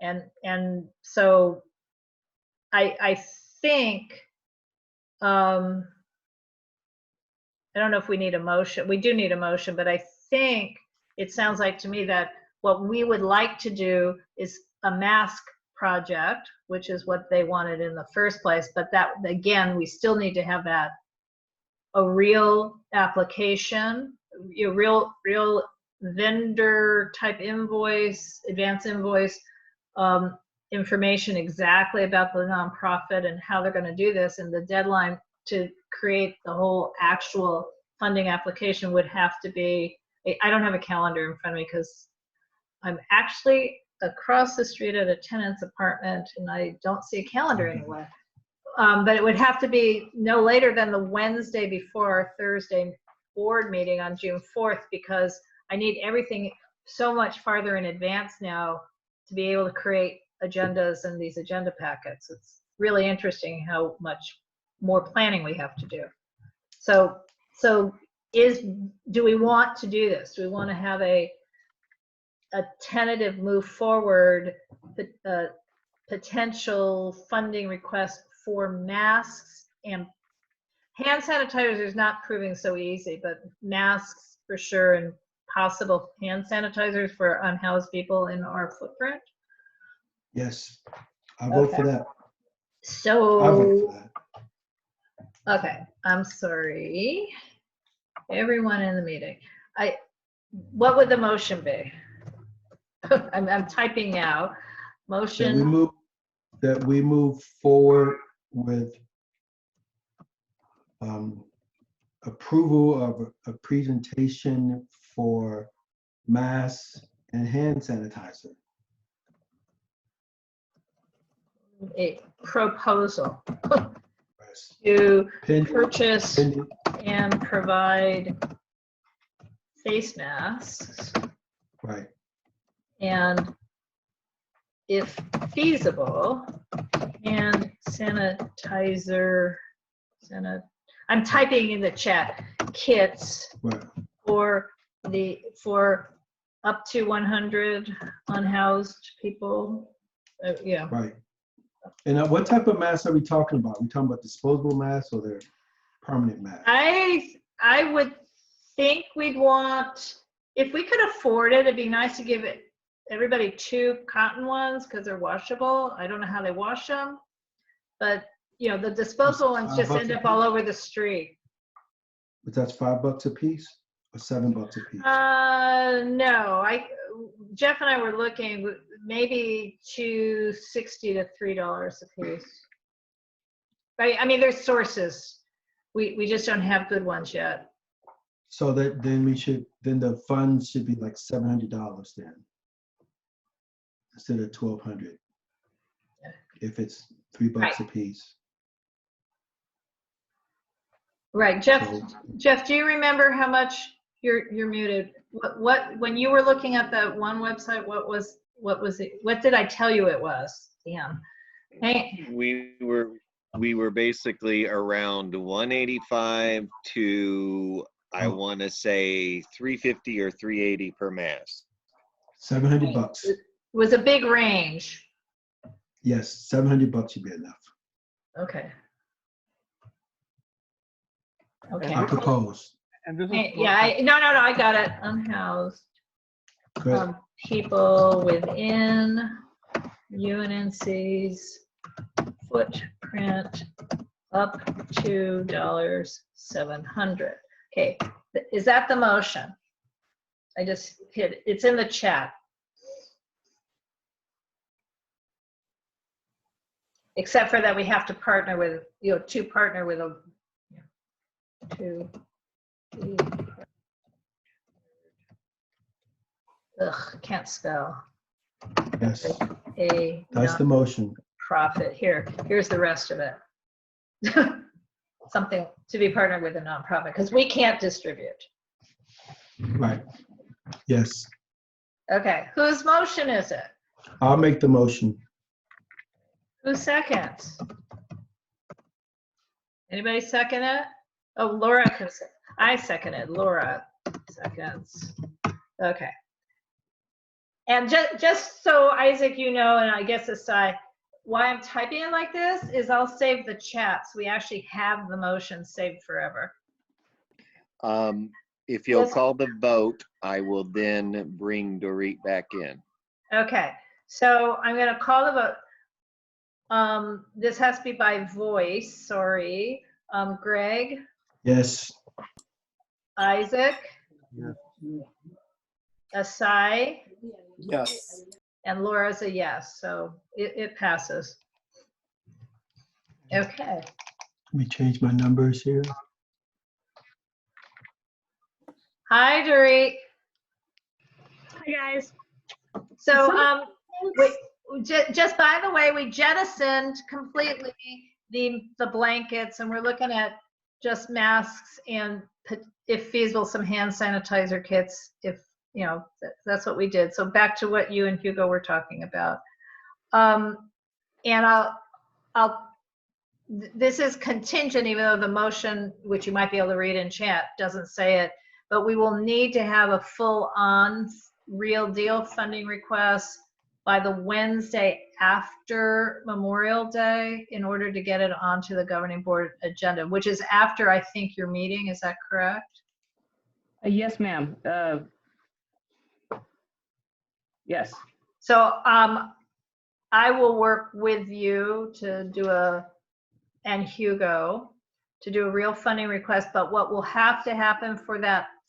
And so I think, I don't know if we need a motion. We do need a motion, but I think it sounds like to me that what we would like to do is a mask project, which is what they wanted in the first place. But that, again, we still need to have that, a real application, a real vendor type invoice, advance invoice, information exactly about the nonprofit and how they're going to do this, and the deadline to create the whole actual funding application would have to be, I don't have a calendar in front of me because I'm actually across the street at a tenant's apartment and I don't see a calendar anywhere. But it would have to be no later than the Wednesday before our Thursday board meeting on June 4th, because I need everything so much farther in advance now to be able to create agendas and these agenda packets. It's really interesting how much more planning we have to do. So do we want to do this? Do we want to have a tentative move forward, potential funding request for masks and hand sanitizers is not proving so easy, but masks for sure, and possible hand sanitizers for unhoused people in our footprint? Yes, I vote for that. So, I vote for that. okay, I'm sorry. Everyone in the meeting. What would the motion be? I'm typing now. Motion. That we move forward with approval of a presentation for masks and hand sanitizer. A proposal Yes. to Pending- purchase pending- and provide face masks, Right. and if feasible, hand sanitizer, I'm typing in the chat, kits Right. for up to 100 unhoused people. Yeah. Right. And what type of masks are we talking about? Are we talking about disposable masks or they're permanent masks? I would think we'd want, if we could afford it, it'd be nice to give everybody 2 cotton ones because they're washable. I don't know how they wash them, but you know, the disposable ones just end up all over the street. But that's $5 a piece or $7 a piece? No, Jeff and I were looking, maybe $2.60 to $3 a piece. Right? I mean, there's sources. We just don't have good ones yet. So that then the funds should be like $700 then, instead of $1,200. If it's $3 Right. a piece. Right, Jeff. So- Jeff, do you remember how much you're muted? What when you were looking at that one website? What was it? What did I tell you it was? Damn. Hey. We were basically around 185 to, I want to say 350 or 380 per mask. $700. It was a big range. Yes, $700 should be enough. Okay. Okay. I propose. And this is Hey, yeah. No. I got it. Unhoused Good. people within UNNC's footprint up to $700. Okay, is that the motion? I just hit, it's in the chat. Except for that we have to partner with, to partner with a, ugh, can't spell. Yes, A that's the motion. nonprofit. Here's the rest of it. Something to be partnered with a nonprofit, because we can't distribute. Right. Yes, Okay, whose motion is it? I'll make the motion. Who seconds? Anybody second it? Oh, Laura can I second it. Laura seconds. Okay. And just so Isaac, you know, and I guess aside, why I'm typing it like this is I'll save the chat, so we actually have the motion saved forever. If you'll Yes. call the vote, I will then bring Dorit back in. Okay, so I'm gonna call the vote. This has to be by voice, sorry. Greg, Yes, Isaac, Yes. Asai, Yes. and Laura's a yes, so it passes. Okay. let me change my numbers here. Hi, Dorit. Hi, guys. So, just by the way, we jettisoned completely the blankets, and we're looking at just masks and, if feasible, some hand sanitizer kits. If you know, that's what we did. So back to what you and Hugo were talking about. And this is contingent, even though the motion, which you might be able to read in chat, doesn't say it, but we will need to have a full-on real deal funding request by the Wednesday after Memorial Day in order to get it onto the governing board agenda, which is after, I think, your meeting. Is that correct? Yes, ma'am. Yes. So I will work with you to do and Hugo to do a real funding request, but what will have to happen for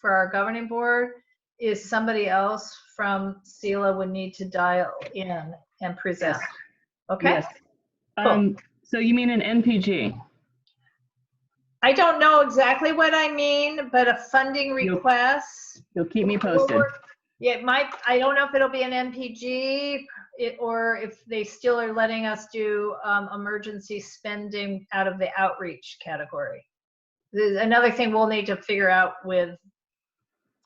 our governing board is somebody else from CELA would need to dial in and present. Okay? Yes. Cool. So you mean an NPG? I don't know exactly what I mean, but a funding request. You'll keep me posted. Yeah, it might. I don't know if it'll be an NPG or if they still are letting us do emergency spending out of the outreach category. There's another thing we'll need to figure out with.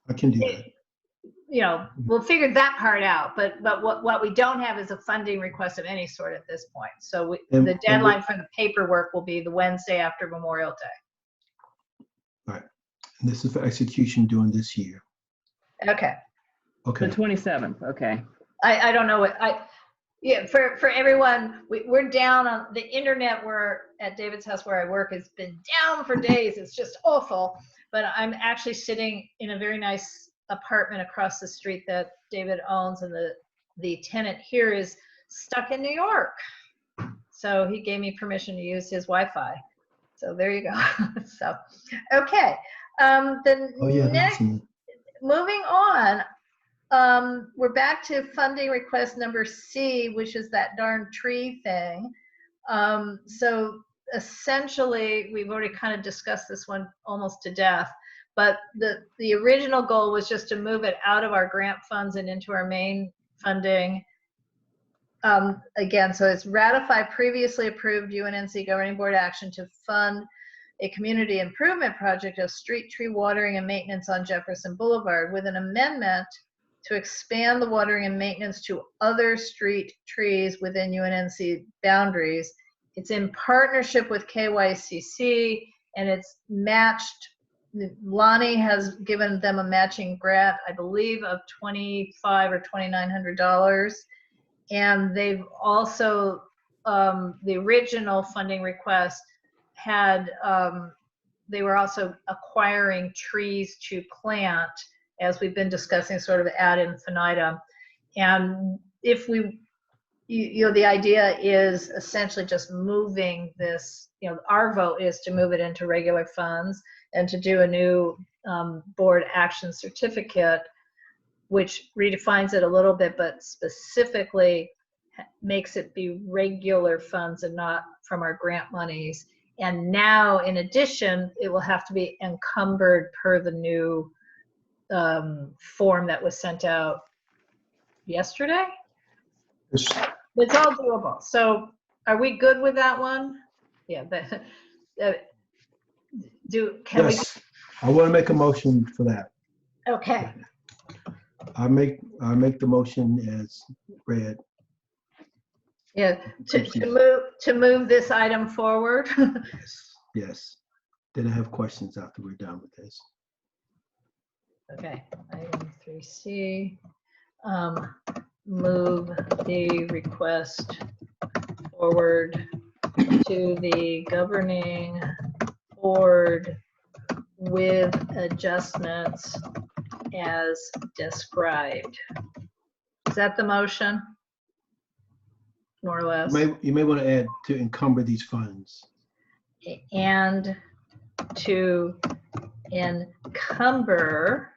I can do that. You know, we'll figure that part out. But what we don't have is a funding request of any sort at this point. So the deadline for the paperwork will be the Wednesday after Memorial Day. Right. And this is for execution during this year. Okay. Okay. The 27th, okay. I don't know what for everyone, we're down on the internet. We're at David's house where I work has been down for days. It's just awful. But I'm actually sitting in a very nice apartment across the street that David owns, and the tenant here is stuck in New York. So he gave me permission to use his Wi-Fi. So there you go. So okay. Next, moving on. We're back to funding request number C, which is that darn tree thing. So essentially, we've already kind of discussed this one almost to death, but the original goal was just to move it out of our grant funds and into our main funding. Again, so it's ratify previously approved UNNC governing board action to fund a community improvement project of street tree watering and maintenance on Jefferson Boulevard with an amendment to expand the watering and maintenance to other street trees within UNNC boundaries. It's in partnership with KYCC, and it's matched. Lonnie has given them a matching grant, I believe, of $2,500 or $2,900. And they've also, the original funding request had, they were also acquiring trees to plant, as we've been discussing, sort of ad infinitum. And if we, the idea is essentially just moving this, our vote is to move it into regular funds and to do a new board action certificate, which redefines it a little bit, but specifically makes it be regular funds and not from our grant monies. And now, in addition, it will have to be encumbered per the new form that was sent out yesterday. Yes. It's all doable. So are we good with that one? Yeah, can we? Yes, I want to make a motion for that. Okay, I make the motion as read. yeah, to move this item forward. Yes, yes. Then I have questions after we're done with this. Okay, item 3C, move the request forward to the governing board with adjustments as described. Is that the motion? More or less. You may want to add to encumber these funds. And to encumber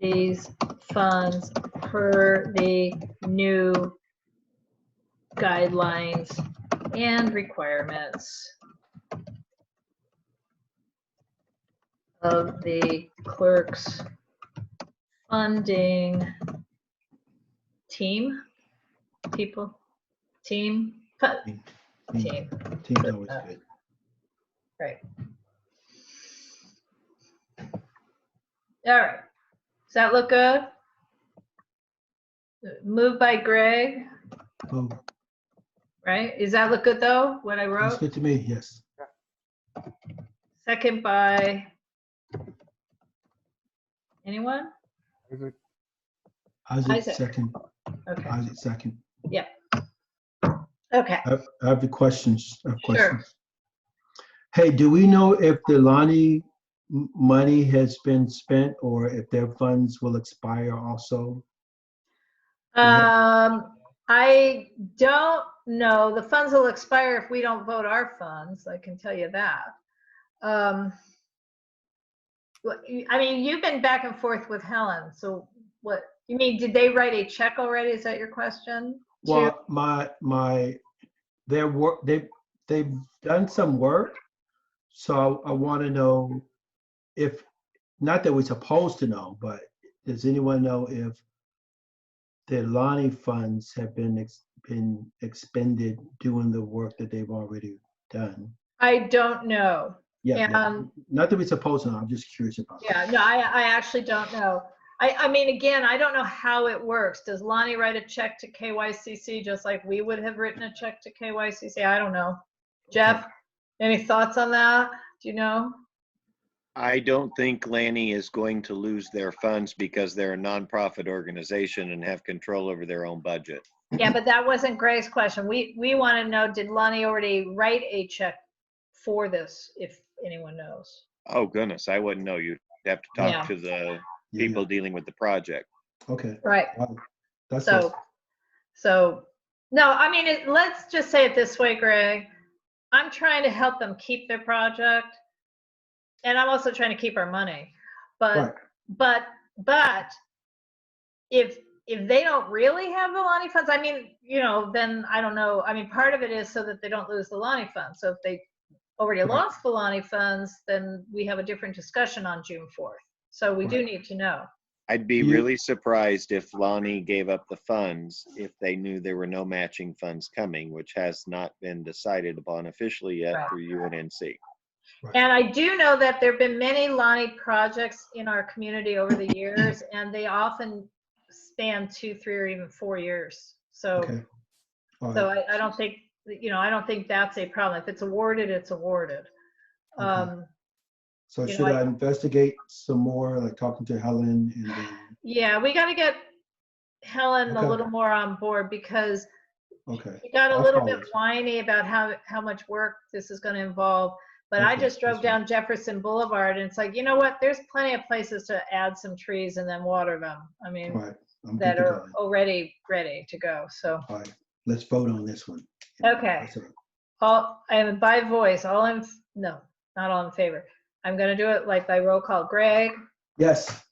these funds per the new guidelines and requirements of the clerk's funding team, team. Team's always good. Right. All right. Does that look good? Moved by Greg, Oh, right? Does that look good though, what I looks wrote? good to me, yes. Second by anyone? Isaac, Isaac Isaac. second. Okay. Isaac second. Okay. I have the questions. I have Sure. questions. Hey, do we know if the Lonnie money has been spent or if their funds will expire also? I don't know. The funds will expire if we don't vote our funds. I can tell you that. I mean, you've been back and forth with Helen. So what you mean? Did they write a check already? Is that your question? Well, their work, they've done some work. So I want to know if, not that we're supposed to know, but does anyone know if the Lonnie funds have been expended doing the work that they've already done? I don't know. Yeah, And not that we're supposed to know, I'm just curious about that. yeah, no, I actually don't know. I mean, again, I don't know how it works. Does Lonnie write a check to KYCC just like we would have written a check to KYCC? I don't know. Jeff, any thoughts on that? Do you know? I don't think Lanny is going to lose their funds because they're a nonprofit organization and have control over their own budget. Yeah, but that wasn't Greg's question. We want to know, did Lonnie already write a check for this, if anyone knows? Oh goodness, I wouldn't know. You'd have to talk Yeah. to the Yeah, people dealing with the project. Okay. Right. Wow. That's So, no, I mean, let's just say it this way, Greg. I'm trying to help them keep their project, and I'm also trying to keep our money. right. But if they don't really have the Lonnie funds, I mean, then I don't know. I mean, part of it is so that they don't lose the Lonnie funds. So if they already Right. lost the Lonnie funds, then we have a different discussion on June 4th. So we do Right. need to know. I'd be really surprised if Lonnie gave up the funds if they knew there were no matching funds coming, which has not been decided upon officially yet Right. through UNNC. And I do know that there have been many Lonnie projects in our community over the years, and they often span 2, 3, or even 4 years. So, Okay. All so right. I don't think, I don't think that's a problem. If it's awarded, it's awarded. Okay. So you know, should I investigate some more, like talking to Helen and then, Yeah, we got to get Helen a Okay. little more on board because okay. she got a I'll little follow bit it. whiny about how much work this is going to involve. But I Okay, just drove that's fine. down Jefferson Boulevard, and it's like, you know what? There's plenty of places to add some trees and then water them. I mean, All right. I'm that good to are go then. already ready to go. So, All right. Let's vote on this one. okay. That's all. And by voice, no, not all in favor. I'm going to do it like by roll call. Greg, Yes.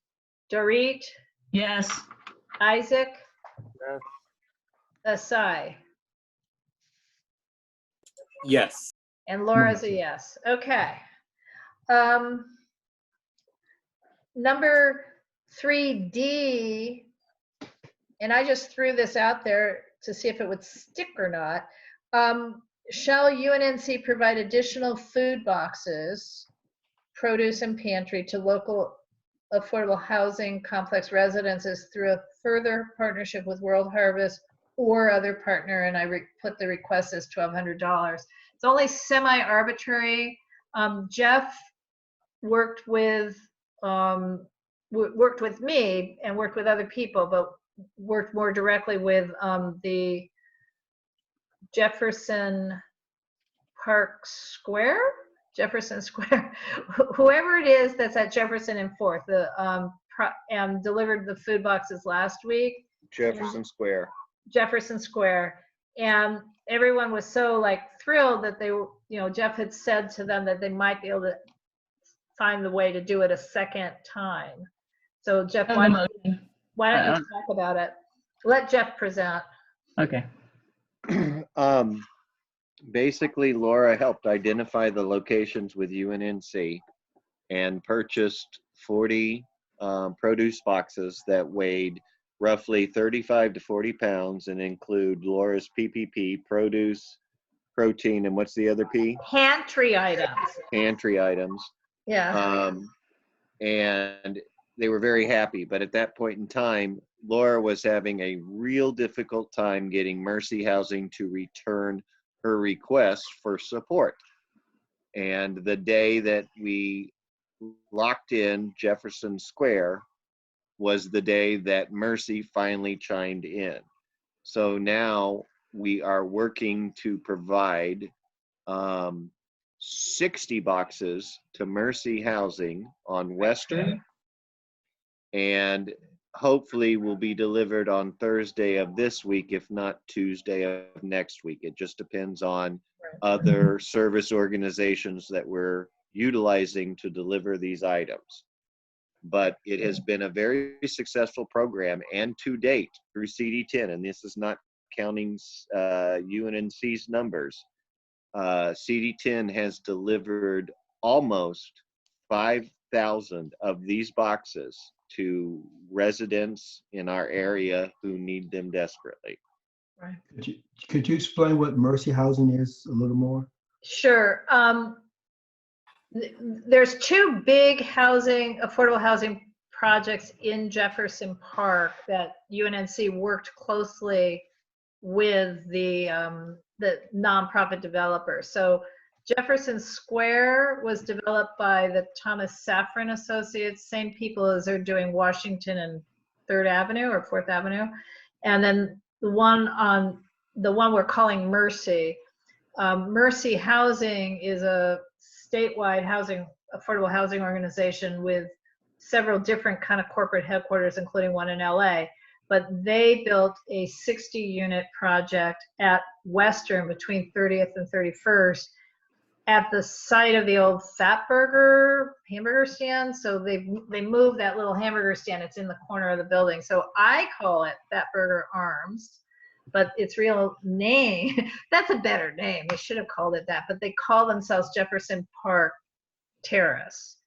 Dorit, Yes. Isaac, yes. Asai, Yes. and Laura's a yes. Okay. Number 3D and I just threw this out there to see if it would stick or not. Shall UNNC provide additional food boxes, produce and pantry to local affordable housing complex residences through a further partnership with World Harvest or other partner? And I put the request as $1,200. It's only semi-arbitrary. Jeff worked with me and worked with other people, but worked more directly with the Jefferson Square, whoever it is that's at Jefferson and 4th, and delivered the food boxes last week. Jefferson Square. Jefferson Square. And everyone was so like thrilled that they were, Jeff had said to them that they might be able to find the way to do it a second time. So Jeff, why don't you talk about it? Let Jeff present. Okay. Basically, Laura helped identify the locations with UNNC and purchased 40 produce boxes that weighed roughly 35 to 40 pounds and include Laura's PPP, produce, protein, and what's the other P? Pantry items. Pantry items. Yeah. And they were very happy. But at that point in time, Laura was having a real difficult time getting Mercy Housing to return her request for support. And the day that we locked in Jefferson Square was the day that Mercy finally chimed in. So now we are working to provide 60 boxes to Mercy Housing on Western, and hopefully will be delivered on Thursday of this week, if not Tuesday of next week. It just depends on other service organizations that we're utilizing to deliver these items. But it has been a very successful program, and to date through CD10, and this is not counting UNNC's numbers, CD10 has delivered almost 5,000 of these boxes to residents in our area who need them desperately. Right. Could you explain what Mercy Housing is a little more? Sure. There's two big affordable housing projects in Jefferson Park that UNNC worked closely with the nonprofit developers. So Jefferson Square was developed by the Thomas Safran Associates, same people as are doing Washington and 3rd Avenue or 4th Avenue. And then the one we're calling Mercy. Mercy Housing is a statewide affordable housing organization with several different kind of corporate headquarters, including one in LA. But they built a 60-unit project at Western between 30th and 31st at the site of the old Fatburger hamburger stand. So they moved that little hamburger stand. It's in the corner of the building. So I call it Fatburger Arms, but its real name, that's a better name. They should have called it that, but they call themselves Jefferson Park Terrace.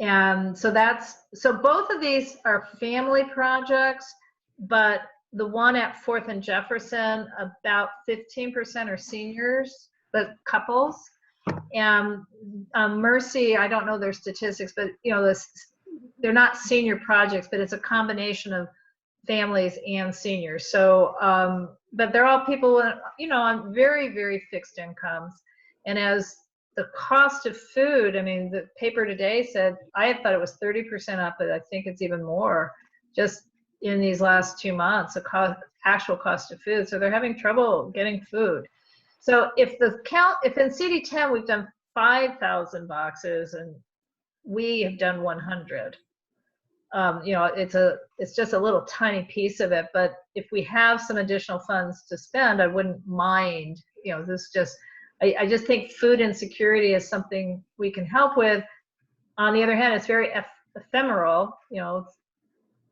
And so both of these are family projects, but the one at 4th and Jefferson, about 15% are seniors, but couples. And Mercy, I don't know their statistics, but they're not senior projects, but it's a combination of families and seniors. So, but they're all people, on very, very fixed incomes. And as the cost of food, I mean, the paper today said, I had thought it was 30% up, but I think it's even more just in these last 2 months, actual cost of food. So they're having trouble getting food. So if in CD10 we've done 5,000 boxes and we have done 100, it's just a little tiny piece of it. But if we have some additional funds to spend, I wouldn't mind. I just think food insecurity is something we can help with. On the other hand, it's very ephemeral.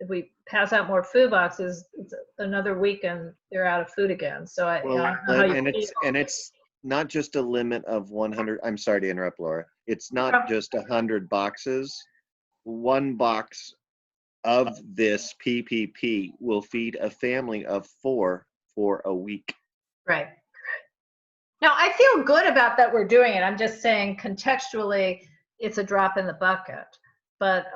If we pass out more food boxes, it's another week and they're out of food again. So I don't know how you feel. And it's not just a limit of 100. I'm sorry to interrupt, Laura. It's not just 100 boxes. One box of this PPP will feed a family of 4 for a week. Right. Now, I feel good about that we're doing it. I'm just saying contextually, it's a drop in the bucket, but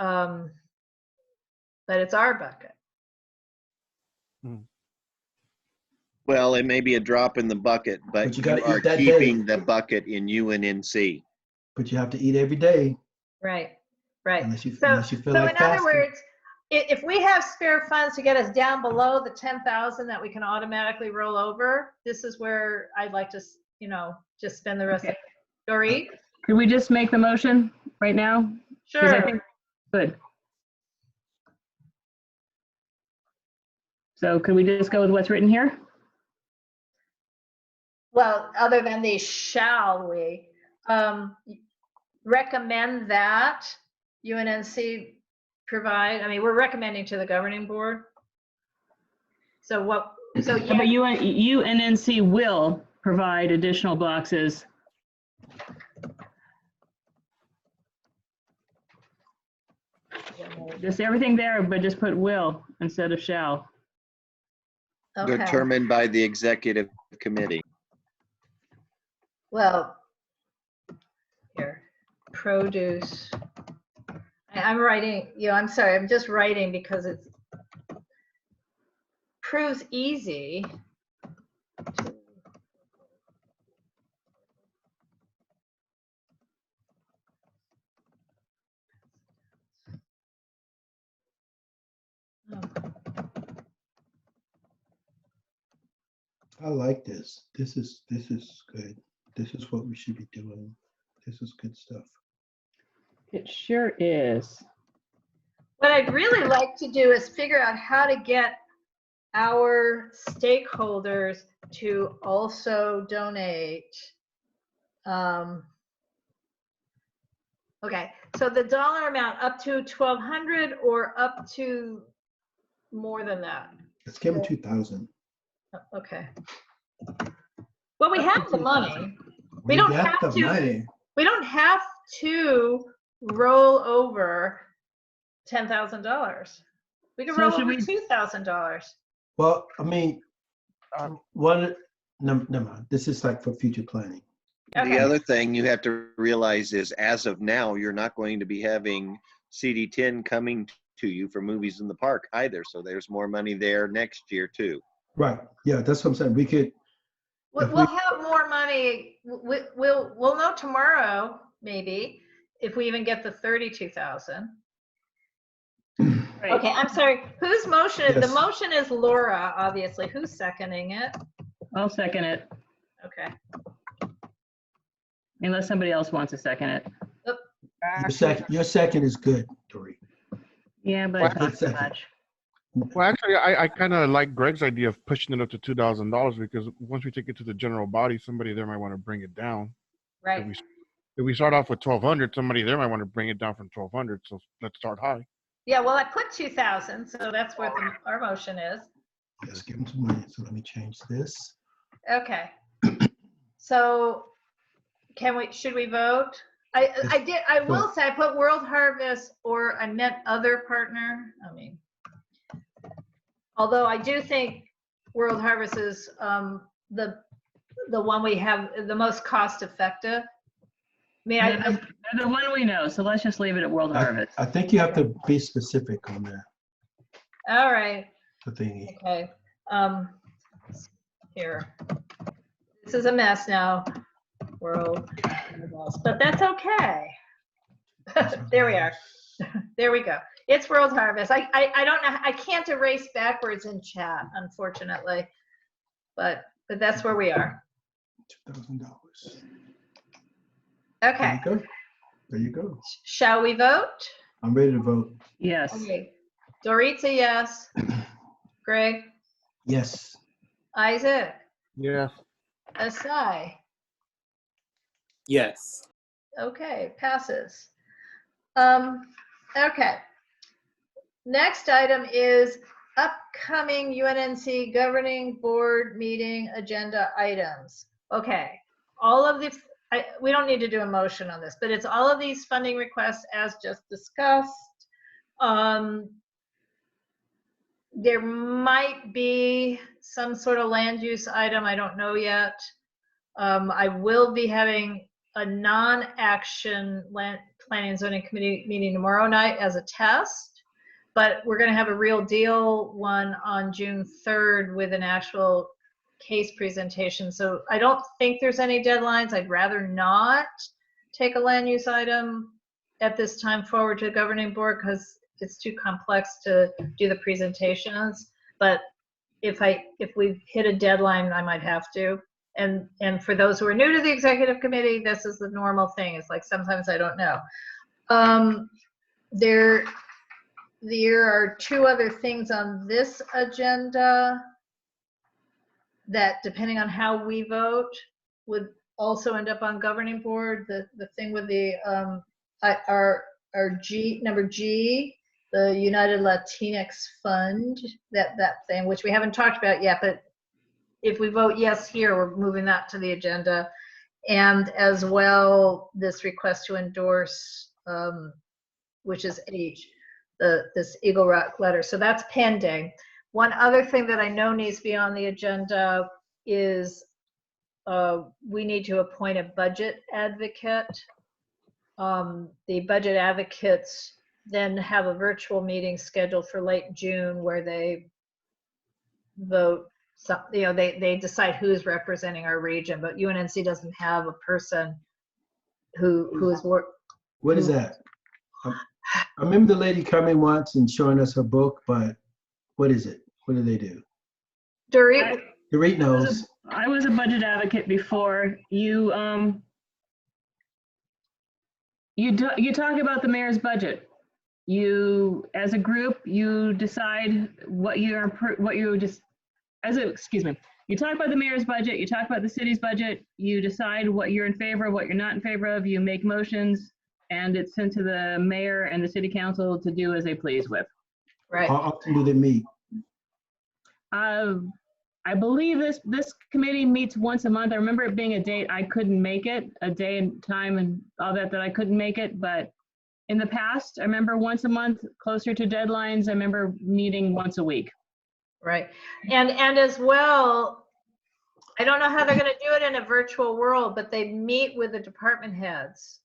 it's our bucket. Well, it may be a drop in the bucket, but But you you gotta are eat that keeping day. the bucket in UNNC. But you have to eat every day Right. Right. unless you So feel like in other fasting. words, if we have spare funds to get us down below the 10,000 that we can automatically roll over, this is where I'd like to, just spend the rest of Okay. it. Dorit? Could we just make the motion right now? 'Cause I Sure. think, good. So could we just go with what's written here? Well, other than the shall we, recommend that UNNC provide, I mean, we're recommending to the governing board. So Yeah, but UNNC will provide additional boxes. Just everything there, but just put will instead of shall. Okay. Determined by the executive committee. Well, here, produce. I'm writing, I'm sorry, I'm just writing because it proves easy. I like this. This is good. This is what we should be doing. This is good stuff. It sure is. What I'd really like to do is figure out how to get our stakeholders to also donate. Okay, so the dollar amount up to 1,200 or up to more than that? Let's give them 2,000. Okay. Well, we have the money. We don't got have the to. money. We don't have to roll over $10,000. We can So roll should over we- $2,000. Well, I mean, no, never mind. This is like for future planning. Okay. The other thing you have to realize is as of now, you're not going to be having CD10 coming to you for movies in the park either. So there's more money there next year too. Right. Yeah, that's what I'm saying. We could. We'll have more money. We'll know tomorrow, maybe, if we even get the 32,000. Right. Okay, I'm sorry. Whose motion? The Yes. motion is Laura, obviously. Who's seconding it? I'll second it, Okay. unless somebody else wants to second it. Your second is good, Dory. Yeah, but Well, it's not so second. much. Well, actually, I kind of like Greg's idea of pushing it up to $2,000 because once we take it to the general body, somebody there might want to bring it down. Right. If we start off with 1,200, somebody there might want to bring it down from 1,200. So let's start high. Yeah, well, I put 2,000, so that's what our motion is. Let's give them some money. So let me change this. Okay. So should we vote? I will say I put World Harvest or I meant other partner. I mean, although I do think World Harvest is the one we have the most cost effective. I mean, They're the one we know, so let's just leave it at World Harvest. I think you have to be specific on that. all right. The thingy. Okay. Here. This is a mess now. World Harvest, but that's okay. There we are. There we go. It's World Harvest. I don't know. I can't erase backwards in chat, unfortunately, but that's where we are. $2,000. Okay. There you go. There you go. Shall we vote? I'm ready to vote. Yes. Okay. Dorit's a yes. Greg? Yes. Isaac? Yes. Asai? Yes. Okay, passes. Okay. Next item is upcoming UNNC governing board meeting agenda items. Okay, all of the, we don't need to do a motion on this, but it's all of these funding requests as just discussed. there might be some sort of land use item. I don't know yet. I will be having a non-action planning and zoning committee meeting tomorrow night as a test, but we're going to have a real deal one on June 3rd with an actual case presentation. So I don't think there's any deadlines. I'd rather not take a land use item at this time forward to the governing board because it's too complex to do the presentations. But if we hit a deadline, I might have to. And for those who are new to the executive committee, this is the normal thing. It's like sometimes I don't know. There are two other things on this agenda that, depending on how we vote, would also end up on governing board. The thing with the our number G, the United Latinx Fund, that thing, which we haven't talked about yet, but if we vote yes here, we're moving that to the agenda. And as well, this request to endorse, which is H, this Eagle Rock letter. So that's pending. One other thing that I know needs to be on the agenda is we need to appoint a budget advocate. The budget advocates then have a virtual meeting scheduled for late June where they vote. So, they decide who's representing our region, but UNNC doesn't have a person who is work. What is that? I remember the lady coming once and showing us her book, but what is it? What do they do? Dorit knows. I was a budget advocate before. You talk about the mayor's budget. You, as a group, you decide you talk about the mayor's budget, you talk about the city's budget, you decide what you're in favor of, what you're not in favor of, you make motions, and it's sent to the mayor and the city council to do as they please with. Right. How often do they meet? I believe this committee meets once a month. I remember it being a date I couldn't make it, a day and time and all that I couldn't make it, but in the past, I remember once a month, closer to deadlines, I remember meeting once a week. Right. And as well, I don't know how they're going to do it in a virtual world, but they meet with the department heads.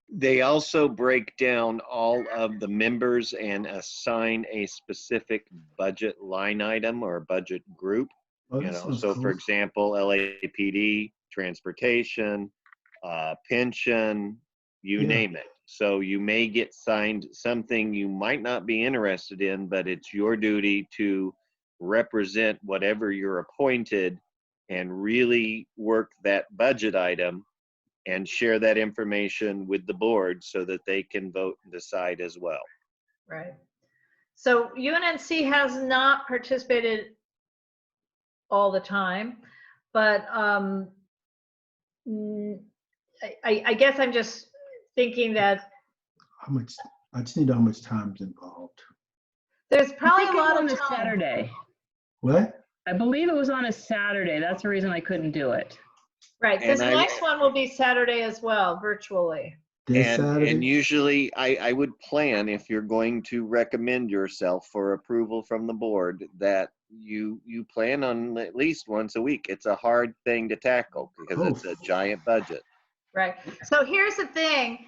They also break down all of the members and assign a specific budget line item or budget group. Oh, So cool. for example, LAPD, transportation, pension, you name it. So you may get signed something you might not be interested in, but it's your duty to represent whatever you're appointed and really work that budget item and share that information with the board so that they can vote and decide as well. Right. So UNNC has not participated all the time, but I guess I'm just thinking that I just need how much time's involved. there's probably a lot on of a time. Saturday. What? I believe it was on a Saturday. That's the reason I couldn't do it. Right. This And next one will be Saturday as well, virtually. This Saturday? And usually I would plan, if you're going to recommend yourself for approval from the board, that you plan on at least once a week. It's a hard thing to tackle because it's a giant budget. Right. So here's the thing.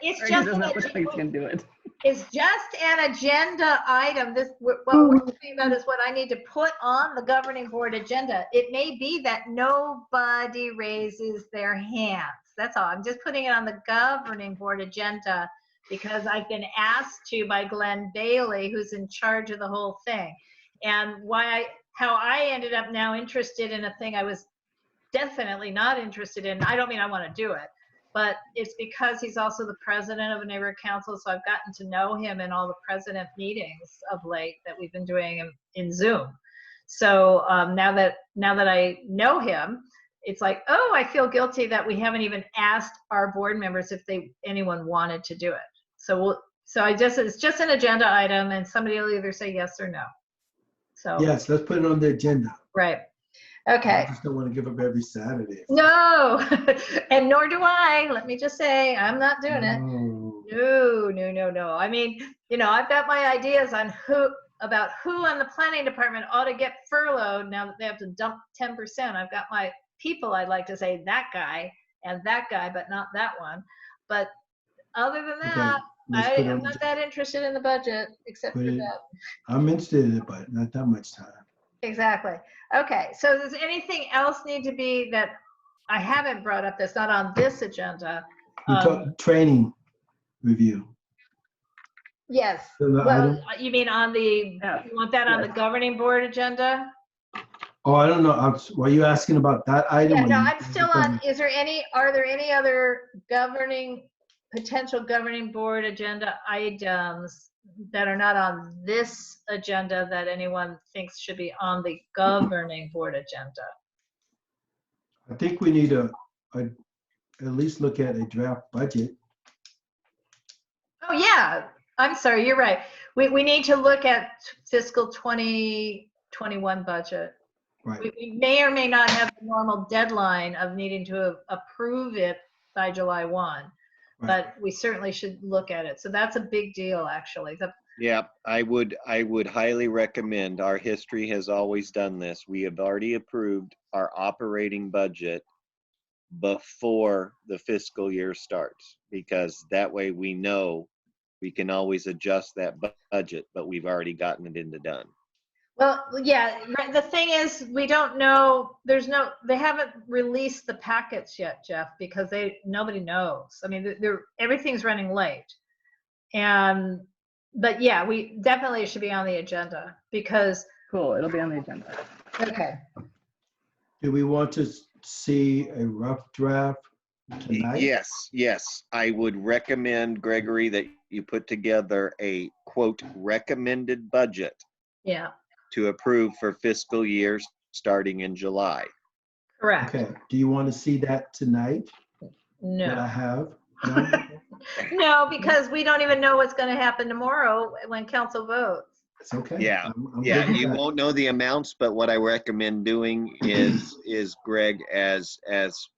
It's Greg just doesn't know if he's gonna do it. It's just an agenda item. What we're talking about is what I need to put on the governing board agenda. It may be that nobody raises their hands. That's all. I'm just putting it on the governing board agenda because I've been asked to by Glenn Bailey, who's in charge of the whole thing. And how I ended up now interested in a thing I was definitely not interested in. I don't mean I want to do it, but it's because he's also the president of a neighborhood council. So I've gotten to know him in all the president meetings of late that we've been doing in Zoom. So now that I know him, it's like, oh, I feel guilty that we haven't even asked our board members if anyone wanted to do it. So it's just an agenda item, and somebody will either say yes or no. So yes, let's put it on the agenda. Right. Okay. I just don't want to give up every Saturday. No, and nor do I. Let me just say, I'm not doing it. No. I mean, I've got my ideas on about who on the planning department ought to get furloughed now that they have to dump 10%. I've got my people, I'd like to say that guy and that guy, but not that one. But other than Okay, that, let's put I'm on- not that interested in the budget, except for put it- that. I'm interested in it, but not that much time. Exactly. Okay, so does anything else need to be that I haven't brought up that's not on this agenda? We talk training review. Yes. So the Well, item- you mean on the, Yeah. you want that on the governing board agenda? Oh, I don't know. Were you asking about that item? Yeah, or no, you- I'm still on, are there any other potential governing board agenda items that are not on this agenda that anyone thinks should be on the governing board agenda? I think we need to at least look at a draft budget. Oh, yeah, I'm sorry, you're right. We need to look at fiscal 2021 budget. Right. We may or may not have the normal deadline of needing to approve it by July 1, Right. but we certainly should look at it. So that's a big deal, actually. Yeah, I would highly recommend. Our history has always done this. We have already approved our operating budget before the fiscal year starts, because that way we know we can always adjust that budget, but we've already gotten it into done. Well, yeah, the thing is, we don't know, they haven't released the packets yet, Jeff, because nobody knows. I mean, everything's running late. But yeah, we definitely should be on the agenda because, Cool, it'll be on the agenda. okay. Do we want to see a rough draft tonight? Yes. I would recommend, Gregory, that you put together a quote recommended budget Yeah, to approve for fiscal years starting in July. correct. Okay, do you want to see that tonight that I No. have? No? No, because we don't even know what's going to happen tomorrow when council votes. It's okay. Yeah, I'm Yeah, good with you that. won't know the amounts, but what I recommend doing is Greg, as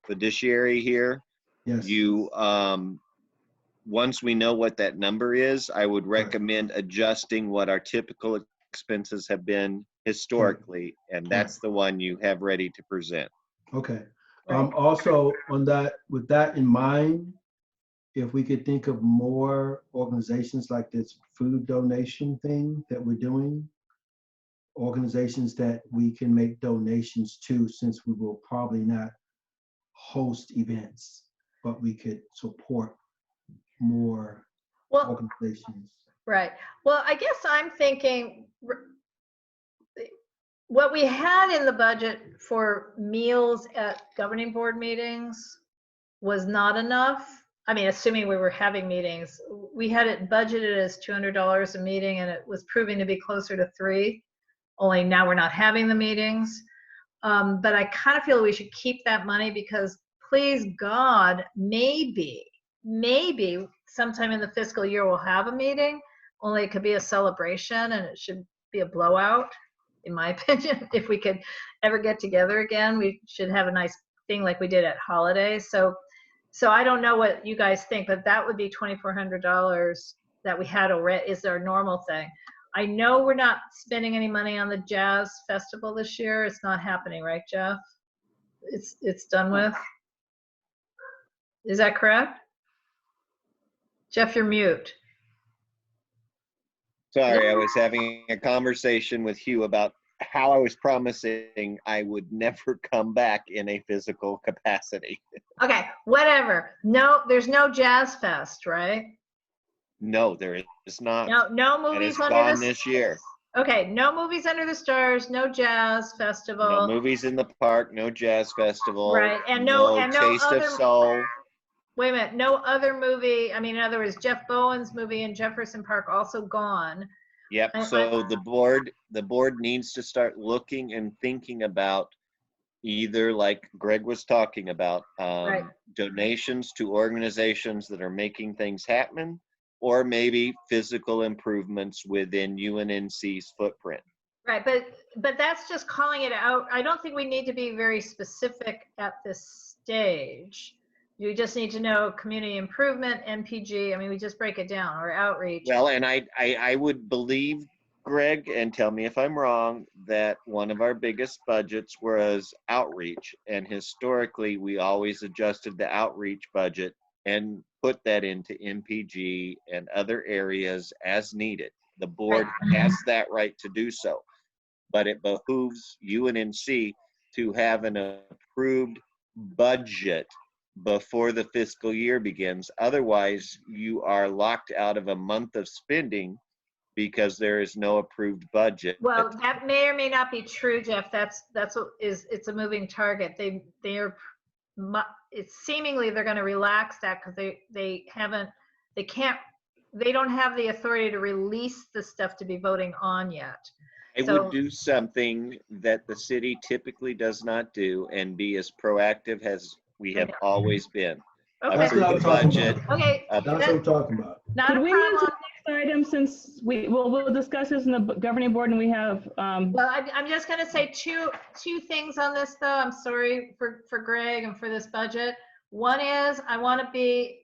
fiduciary here, Yes. you, once we know what that number is, I would recommend adjusting what our typical expenses have been historically, and that's the one you have ready to present. Okay. Right. Also on that, with that in mind, if we could think of more organizations like this food donation thing that we're doing, organizations that we can make donations to, since we will probably not host events, but we could support more Well, organizations. right. Well, I guess I'm thinking what we had in the budget for meals at governing board meetings was not enough. I mean, assuming we were having meetings, we had it budgeted as $200 a meeting and it was proving to be closer to $3, only now we're not having the meetings. But I kind of feel we should keep that money because please God, maybe sometime in the fiscal year we'll have a meeting, only it could be a celebration and it should be a blowout, in my opinion. If we could ever get together again, we should have a nice thing like we did at holidays. So I don't know what you guys think, but that would be $2,400 that we had already is our normal thing. I know we're not spending any money on the jazz festival this year. It's not happening, right, Jeff? It's done with. Is that correct? Jeff, you're mute. Sorry, I was having a conversation with Hugh about how I was promising I would never come back in a physical capacity. Okay, whatever. No, there's no Jazz Fest, right? No, there is not. No And movies it's under gone the this year. Okay, no movies under the stars, no jazz No festival. movies in the park, no jazz festival, Right, and no Taste other- of Soul. Wait a minute, no other movie. I mean, in other words, Jeff Bowen's movie in Jefferson Park also gone. Yep. So the board needs to start looking and thinking about either, like Greg was talking about, Right. donations to organizations that are making things happen, or maybe physical improvements within UNNC's footprint. Right, but that's just calling it out. I don't think we need to be very specific at this stage. You just need to know community improvement, MPG. I mean, we just break it down, or outreach. Well, and I would believe Greg, and tell me if I'm wrong, that one of our biggest budgets was outreach. And historically, we always adjusted the outreach budget and put that into MPG and other areas as needed. The board has that right to do so, but it behooves Unnc to have an approved budget before the fiscal year begins. Otherwise, you are locked out of a month of spending because there is no approved budget. Well, that may or may not be true, Jeff. That's what is, it's a moving target. It's seemingly they're going to relax that because they don't have the authority to release the stuff to be voting on yet. It would do something that the city typically does not do and be as proactive as we have always been. Okay. That's what I'm Approve the talking budget. about. Okay. That's what I'm talking about. Not Could a we move to problem. the next item since we'll discuss this in the governing board and we have, Well, I'm just going to say two things on this, though. I'm sorry for Greg and for this budget. One is I want to be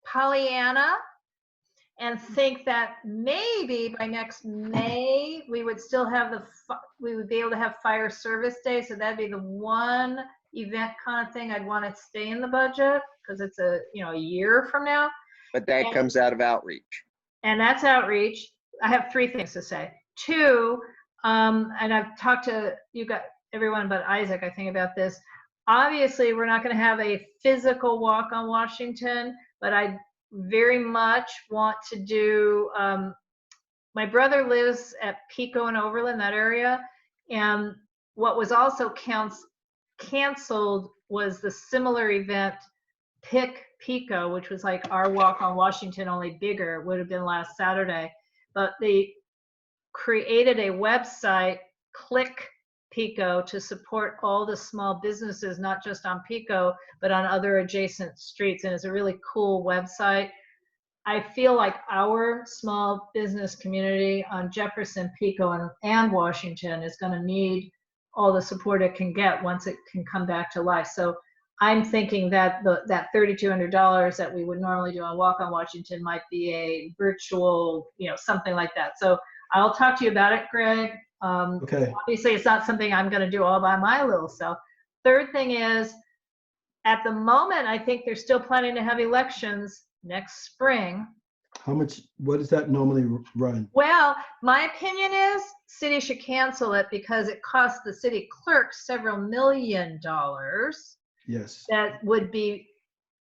Pollyanna and think that maybe by next May we would still have we would be able to have fire service day. So that'd be the one event kind of thing I'd want to stay in the budget because it's a year from now. But that comes out of outreach. And that's outreach. I have three things to say. Two, and I've talked to everyone but Isaac, I think, about this. Obviously, we're not going to have a physical walk on Washington, but I very much want to do, my brother lives at Pico and Overland, that area. And what was also canceled was the similar event, Pick Pico, which was like our walk on Washington, only bigger. It would have been last Saturday. But they created a website, Click Pico, to support all the small businesses, not just on Pico, but on other adjacent streets. And it's a really cool website. I feel like our small business community on Jefferson, Pico, and Washington is going to need all the support it can get once it can come back to life. So I'm thinking that that $3,200 that we would normally do on Walk on Washington might be a virtual, something like that. So I'll talk to you about it, Greg. Okay. Obviously, it's not something I'm going to do all by my little self. Third thing is, at the moment, I think they're still planning to have elections next spring. What does that normally run? Well, my opinion is city should cancel it because it costs the city clerk several $1 million. Yes. That would be,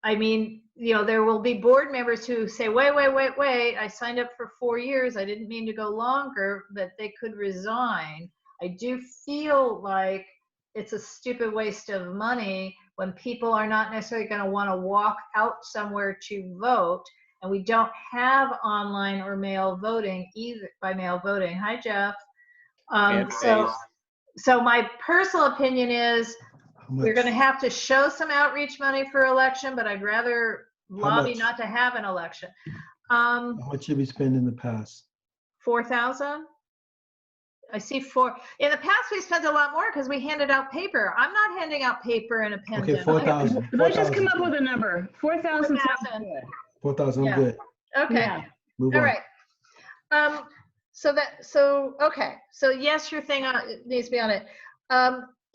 there will be board members who say, wait, I signed up for 4 years. I didn't mean to go longer, but they could resign. I do feel like it's a stupid waste of money when people are not necessarily going to want to walk out somewhere to vote. And we don't have online or mail voting either, by mail voting. Hi, Jeff. So my personal opinion is we're going to have to show some outreach money for election, but I'd rather lobby not to have an election. How much have we spent in the past? 4,000. I see 4. In the past, we spent a lot more because we handed out paper. I'm not handing out paper in a pandemic. Okay, 4,000. Let's just come up with a number. 4,000. 4,000. Yeah. Good. Okay. Yeah. Move All on. right. So yes, your thing needs to be on it.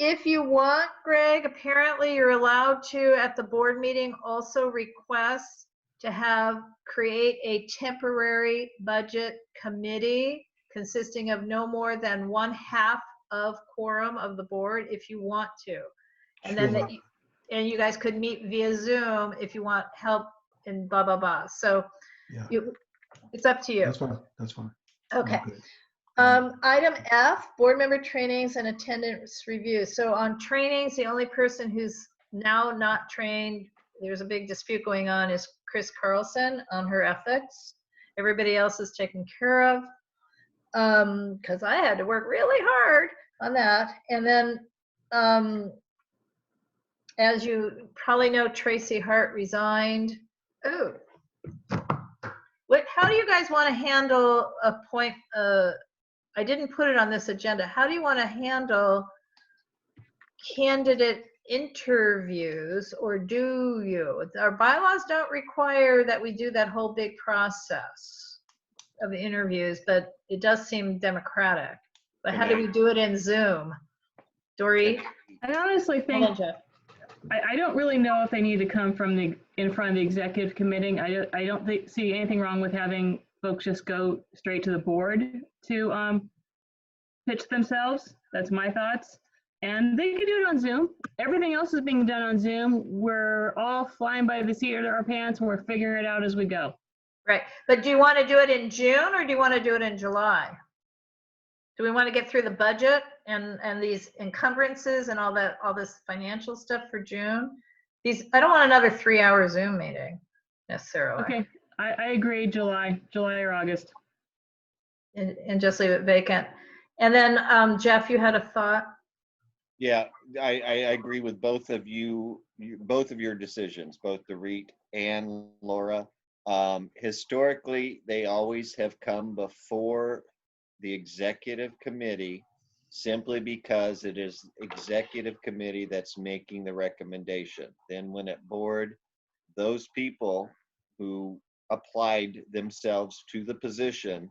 If you want, Greg, apparently you're allowed to, at the board meeting, also request to create a temporary budget committee consisting of no more than 1/2 of quorum of the board if you want to. And then Sure. and you guys could meet via Zoom if you want help and blah, blah, blah. So Yeah. it's up to you. That's fine. That's fine. Okay. Okay. Item F, board member trainings and attendance review. So on trainings, the only person who's now not trained, there's a big dispute going on, is Chris Carlson on her ethics. Everybody else is taken care of because I had to work really hard on that. And then, as you probably know, Tracy Hart resigned. Oh, how do you guys want to handle Appoint? I didn't put it on this agenda. How do you want to handle candidate interviews, or do you? Our bylaws don't require that we do that whole big process. of the interviews, but it does seem democratic. But how do Can I- we do it in Zoom? Dory? I honestly And think, then Jeff. I don't really know if they need to come from in front of the executive committee. I don't see anything wrong with having folks just go straight to the board to pitch themselves. That's my thoughts. And they can do it on Zoom. Everything else is being done on Zoom. We're all flying by the seat of our pants and we're figuring it out as we go. Right, but do you want to do it in June or do you want to do it in July? Do we want to get through the budget and these encumbrances and all this financial stuff for June? I don't want another 3-hour Zoom meeting necessarily. Okay, I agree, July or August. And just leave it vacant. And then Jeff, you had a thought? Yeah, I agree with both of you, both of your decisions, both Dorit and Laura. Historically, they always have come before the executive committee simply because it is executive committee that's making the recommendation. Then when at board, those people who applied themselves to the position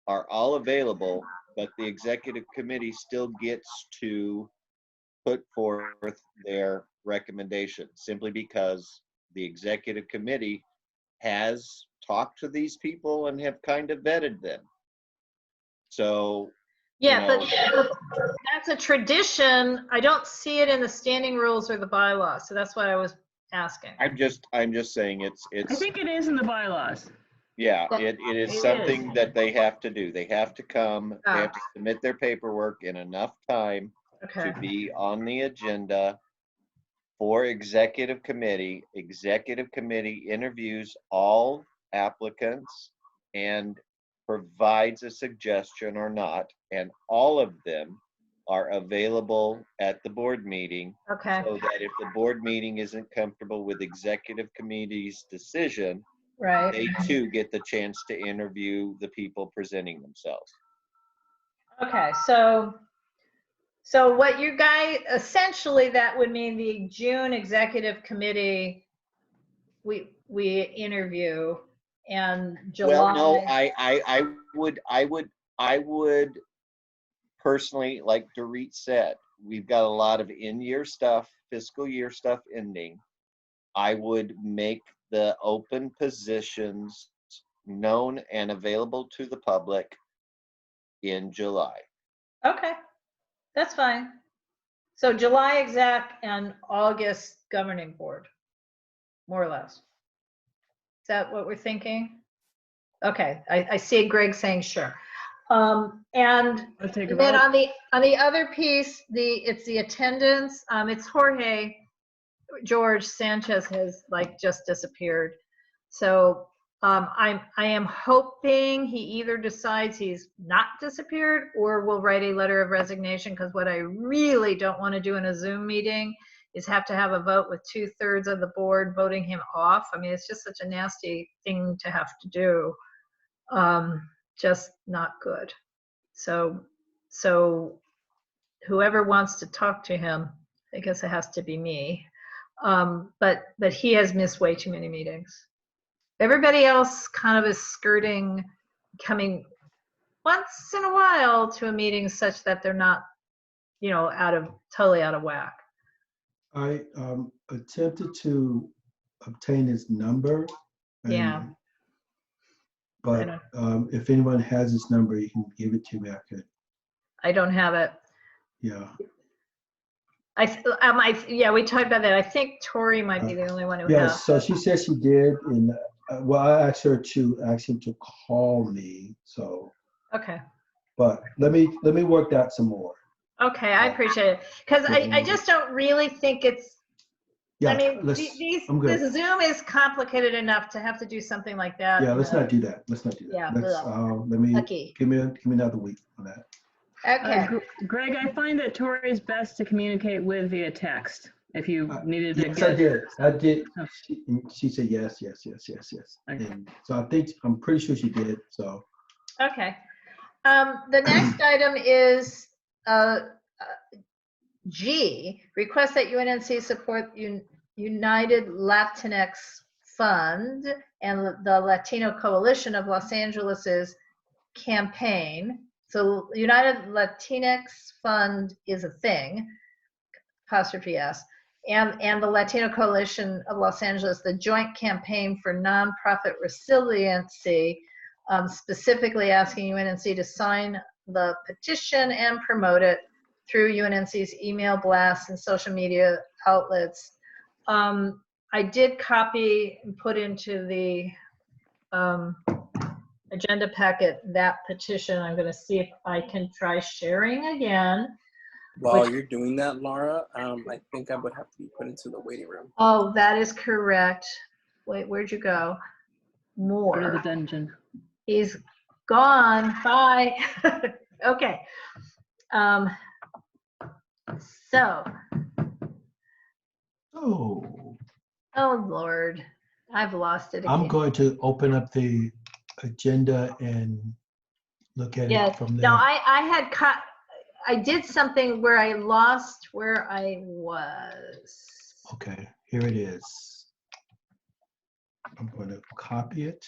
are all available, but the executive committee still gets to put forth their recommendation simply because the executive committee has talked to these people and have kind of vetted them. So, Yeah, you but that's a tradition. I don't see it in the standing rules or the bylaws, so that's why I was asking. I'm just saying I think it is in the bylaws. yeah, It it is is. something that they have to do. They have to come, they have to Ah. submit their paperwork in enough time Okay, to be on the agenda for executive committee. Executive committee interviews all applicants and provides a suggestion or not, and all of them are available at the board meeting, okay, so that if the board meeting isn't comfortable with executive committee's decision, right. they too get the chance to interview the people presenting themselves. Okay, so what you guys, essentially that would mean the June executive committee, we interview, and July. Well, no, I would personally, like Dorit said, we've got a lot of in-year stuff, fiscal year stuff ending. I would make the open positions known and available to the public in July. Okay, that's fine. So July exec and August governing board, more or less. Is that what we're thinking? Okay, I see Greg saying sure. And Let's take a then vote. on the other piece, it's the attendance. It's Jorge. George Sanchez has just disappeared. So I am hoping he either decides he's not disappeared or will write a letter of resignation, because what I really don't want to do in a Zoom meeting is have to have a vote with 2/3 of the board voting him off. I mean, it's just such a nasty thing to have to do. Just not good. So whoever wants to talk to him, I guess it has to be me. But he has missed way too many meetings. Everybody else kind of is skirting coming once in a while to a meeting such that they're not, totally out of whack. I attempted to obtain his number. Yeah. But if anyone has his number, you can give it to me. I could. I don't have it. Yeah. Yeah, we talked about that. I think Tori might be the only one who Yeah, has. so she said she did, and I asked her to ask him to call me. So, Okay. but let me work that some more. Okay, I appreciate it, because I just don't really think it's. Yeah, I mean, I'm good. this Zoom is complicated enough to have to do something like that. Yeah, let's not do that. Let's not do that. Yeah, Let me Okay. give me another week on that. Okay. Greg, I find that Tori is best to communicate with via text if you needed to Yes, get. I did. Oh. She said yes. Okay. And so I'm pretty sure she did. So. Okay. The next item is G, request that UNNC support United Latinx Fund and the Latino Coalition of Los Angeles's campaign. So United Latinx Fund is a thing, apostrophe S, and the Latino Coalition of Los Angeles, the joint campaign for nonprofit resiliency, specifically asking UNNC to sign the petition and promote it through UNNC's email blasts and social media outlets. I did copy and put into the agenda packet that petition. I'm going to see if I can try sharing again. While you're doing that, Laura, I think I would have to be put into the waiting room. Oh, that is correct. Wait, where'd you go? Go to the More. dungeon. He's gone. Bye. Okay. So, Oh, oh Lord, I've lost it again. I'm going to open up the agenda and look at Yeah, it from there. no, I did something where I lost where I was. Okay, here it is. I'm going to copy it.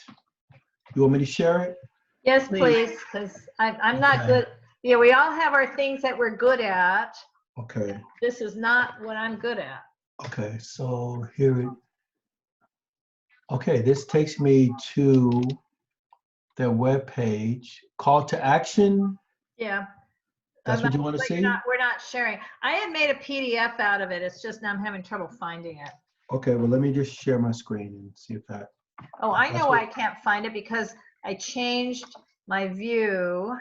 You want me to share it? Yes, Please. please, because I'm not Okay. good. Yeah, we all have our things that we're good at. Okay, This is not what I'm good at. okay, so here it. Okay, this takes me to their webpage. Call to action. Yeah. That's what you want to But see? we're not sharing. I had made a PDF out of it. It's just now I'm having trouble finding it. Okay, well, let me just share my screen and see if that. Oh, I That's know what- why I can't find it because I changed my view.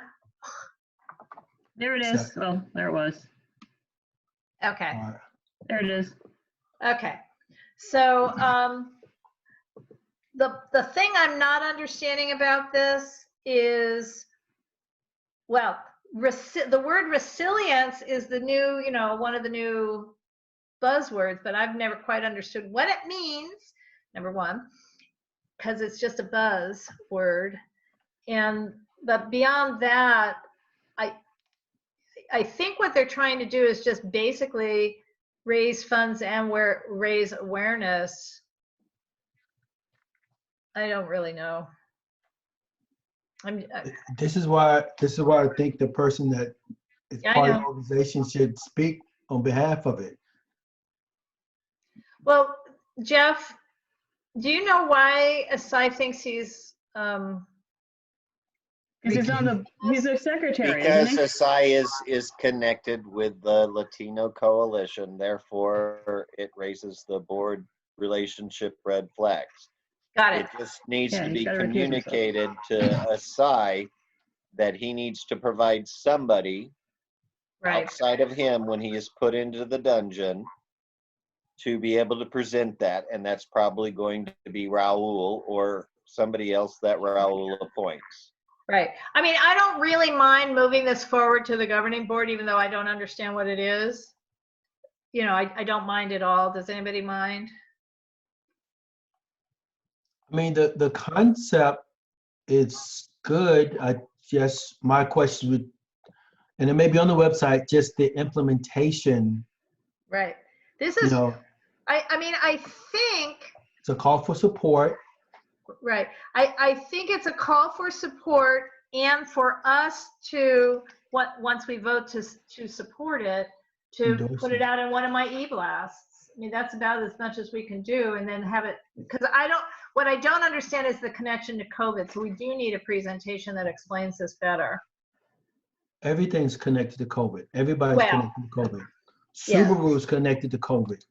There it is. Oh, there it was. Okay. All right. There it is. Okay. So the thing I'm not understanding about this is, well, the word resilience is the new, one of the new buzzwords, but I've never quite understood what it means, number one, because it's just a buzz word. But beyond that, I think what they're trying to do is just basically raise funds and raise awareness. I don't really know. This is why I think the person that is Yeah, I part of the know. organization should speak on behalf of it. Well, Jeff, do you know why Asai thinks he's Because he's a secretary, Because isn't he? Asai is connected with the Latino Coalition, therefore it raises the board relationship red flags. got It it? just needs Yeah, to he's be gotta recuse himself. communicated to Asai that he needs to provide somebody Right. outside of him when he is put into the dungeon to be able to present that, and that's probably going to be Raul or somebody else that Raul appoints. Right. I mean, I don't really mind moving this forward to the governing board, even though I don't understand what it is. I don't mind at all. Does anybody mind? I mean, the concept is good. My question would, and it may be on the website, just the implementation, Right. This is, I mean, I think, it's a call for support. right. I think it's a call for support and for us to, once we vote to support it, to Endorse put it. it out in one of my e-blasts. I mean, that's about as much as we can do, and then have it, because what I don't understand is the connection to COVID. So we do need a presentation that explains this better. Everything's connected to COVID. Everybody's Well, connected to COVID. yeah. Subaru's connected to COVID.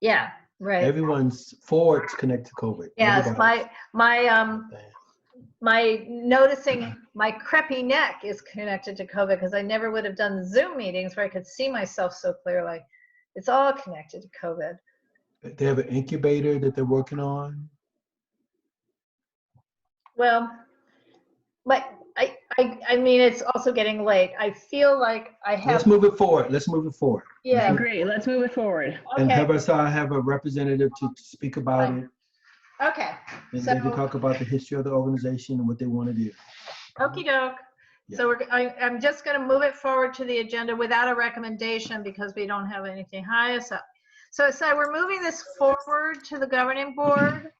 Yeah, right. Everyone's Ford's connected to COVID. Yes, Everybody's. my noticing my crepey neck is connected to COVID because I never would have done Zoom meetings where I could see myself so clearly. It's all connected to COVID. They have an incubator that they're working on. Well, but I mean, it's also getting late. I feel like I have. Let's move it forward. I Yeah. agree. Let's move it forward. And Okay. have us have a representative to speak about Fine. it. Okay. And So, they can talk about the history of the organization and what they want to do. okie doke. Yeah. So I'm just going to move it forward to the agenda without a recommendation because we don't have anything high us up. So we're moving this forward to the governing board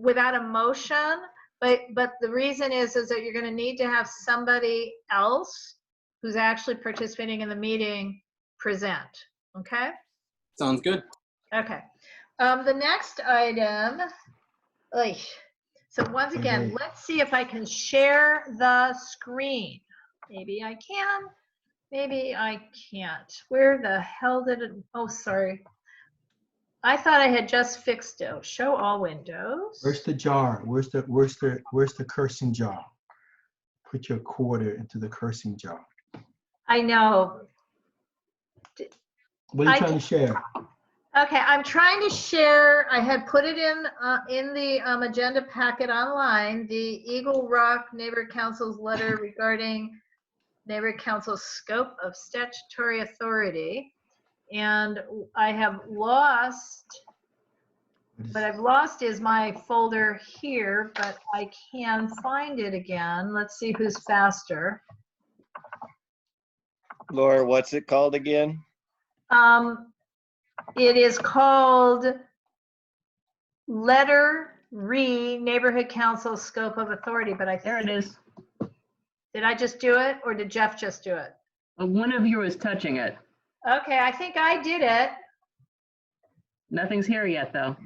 without a motion, But the reason is that you're going to need to have somebody else who's actually participating in the meeting present. Okay? Sounds good. Okay. The next item, oy. So once again, Okay. let's see if I can share the screen. Maybe I can, maybe I can't. Where the hell did it, oh, sorry. I thought I had just fixed it. Show all windows. Where's the jar? Where's the cursing jar? Put your quarter into the cursing jar. I know. What are you trying to share? Okay, I'm trying to share. I had put it in the agenda packet online, the Eagle Rock Neighborhood Council's letter regarding Neighborhood Council's scope of statutory authority. And I have lost, what I've lost is my folder here, but I can find it again. Let's see who's faster. Laura, what's it called again? It is called Letter Re Neighborhood Council Scope of Authority, but There it is. did I just do it or did Jeff just do it? One of you is touching it. Okay, I think I did it. Nothing's here yet, though.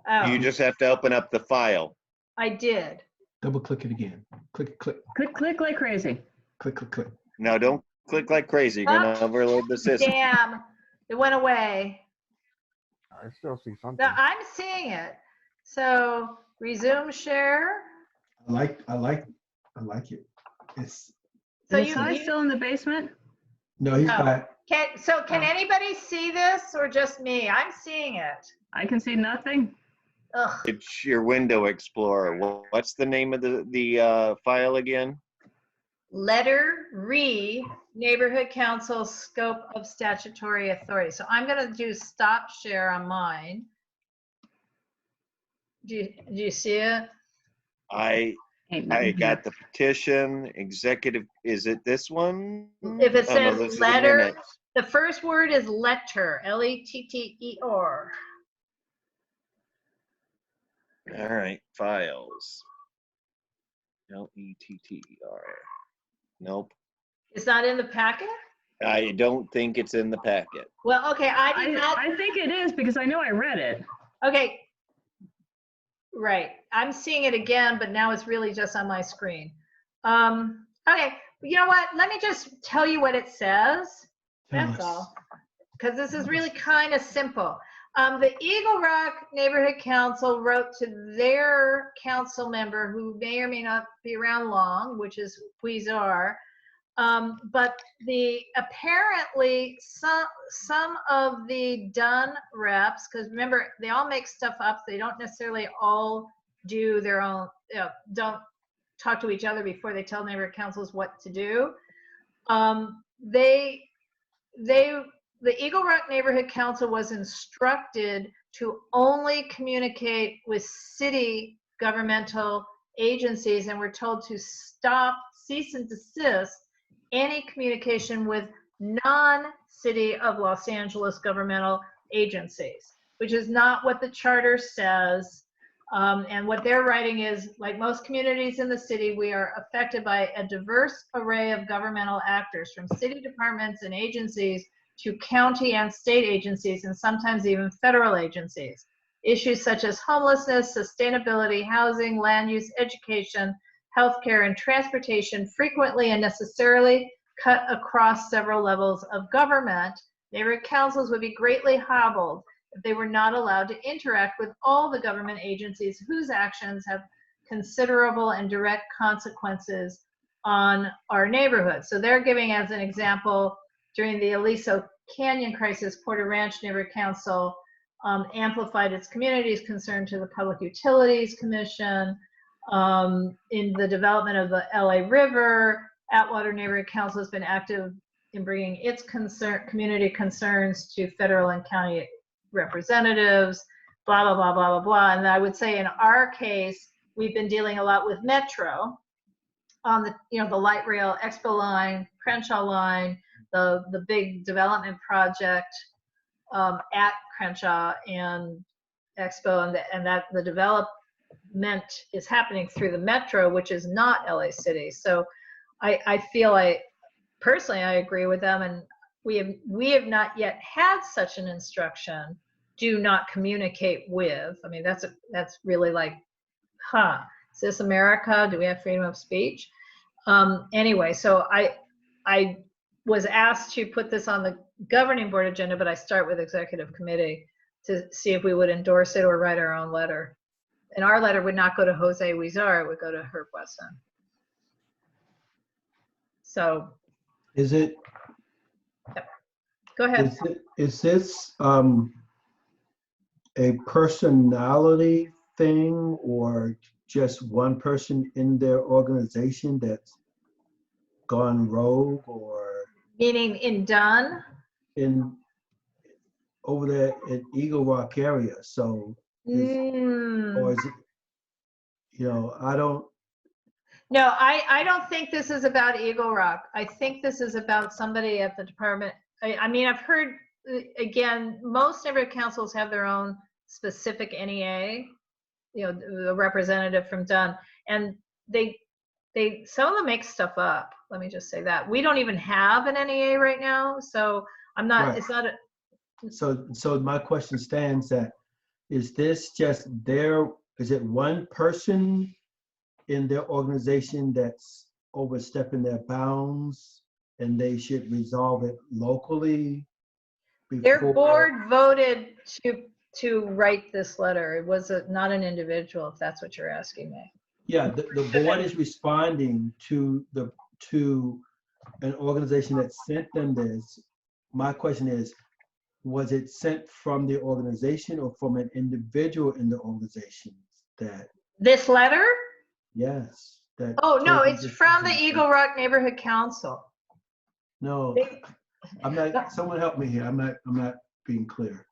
Oh, You just have to open up the file. I did. Double click it again. Click, click, Click like crazy. click, click, click. Now, don't click like crazy. You're going to overload the system. Damn, it went away. I still see something. No, I'm seeing it. So resume share. I like it. It's So Is you, Sai still in the basement? no, he's No. not. can anybody see this or just me? I'm seeing it. I can see nothing. Ugh. It's your Window Explorer. What's the name of the file again? Letter Re Neighborhood Council Scope of Statutory Authority. So I'm going to do stop share on mine. Do you see it? I Ain't nothing here. got the petition, executive, is it this one? If it Oh, no, says those are the letter, minutes. the first word is letter, L-E-T-T-E-R. All right, files. Letter. Nope. It's not in the packet? I don't think it's in the packet. Well, okay, I did not. I think it is because I know I read it. Okay. Right. I'm seeing it again, but now it's really just on my screen. Okay. You know what? Let me just tell you what it says. Tell That's us. all. Because this is really kind of simple. The Eagle Rock Neighborhood Council wrote to their council member who may or may not be around long, which is Huizar. But apparently some of the Dunn reps, because remember, they all make stuff up. They don't necessarily all do their own, don't talk to each other before they tell neighborhood councils what to do. The Eagle Rock Neighborhood Council was instructed to only communicate with city governmental agencies, and were told to cease and desist any communication with non-City of Los Angeles governmental agencies, which is not what the charter says. And what they're writing is, like most communities in the city, we are affected by a diverse array of governmental actors, from city departments and agencies to county and state agencies, and sometimes even federal agencies. Issues such as homelessness, sustainability, housing, land use, education, healthcare, and transportation frequently and necessarily cut across several levels of government. Neighborhood councils would be greatly hobbled if they were not allowed to interact with all the government agencies whose actions have considerable and direct consequences on our neighborhood. So they're giving as an example, during the Aliso Canyon crisis, Porter Ranch Neighborhood Council amplified its community's concern to the Public Utilities Commission. In the development of the LA River, Atwater Neighborhood Council has been active in bringing its community concerns to federal and county representatives, blah, blah, blah, blah, blah, blah. And I would say in our case, we've been dealing a lot with Metro on the light rail Expo line, Crenshaw line, the big development project at Crenshaw and Expo, and that the is happening through the metro, which is not LA City. So I feel personally, I agree with them, and we have not yet had such an instruction. Do not communicate with. I mean, that's really like, is this America? Do we have freedom of speech? Anyway, so I was asked to put this on the governing board agenda, but I start with executive committee to see if we would endorse it or write our own letter. And our letter would not go to Jose Huizar, it would go to Herb Wesson. So. Is it? Go ahead. Is this a personality thing, or just one person in their organization that's gone rogue, or Meaning in Dunn? in over there in Eagle Rock area? So, or is it? I don't. No, I don't think this is about Eagle Rock. I think this is about somebody at the department. I mean, I've heard, again, most neighborhood councils have their own specific NEA, the representative from Dunn, and they some of them make stuff up. Let me just say that. We don't even have an NEA right now, so I'm not, Right. It's not So my question stands that, is this just is it one person in their organization that's overstepping their bounds and they should resolve it locally? Their board voted to write this letter. It was not an individual, if that's what you're asking me. Yeah, the board is responding to an organization that sent them this. My question is, was it sent from the organization or from an individual in the organization that? This letter? Yes. That Oh, no, taking it's from the decisions. Eagle Rock Neighborhood Council. No, I'm not, someone help me here. I'm not being clear.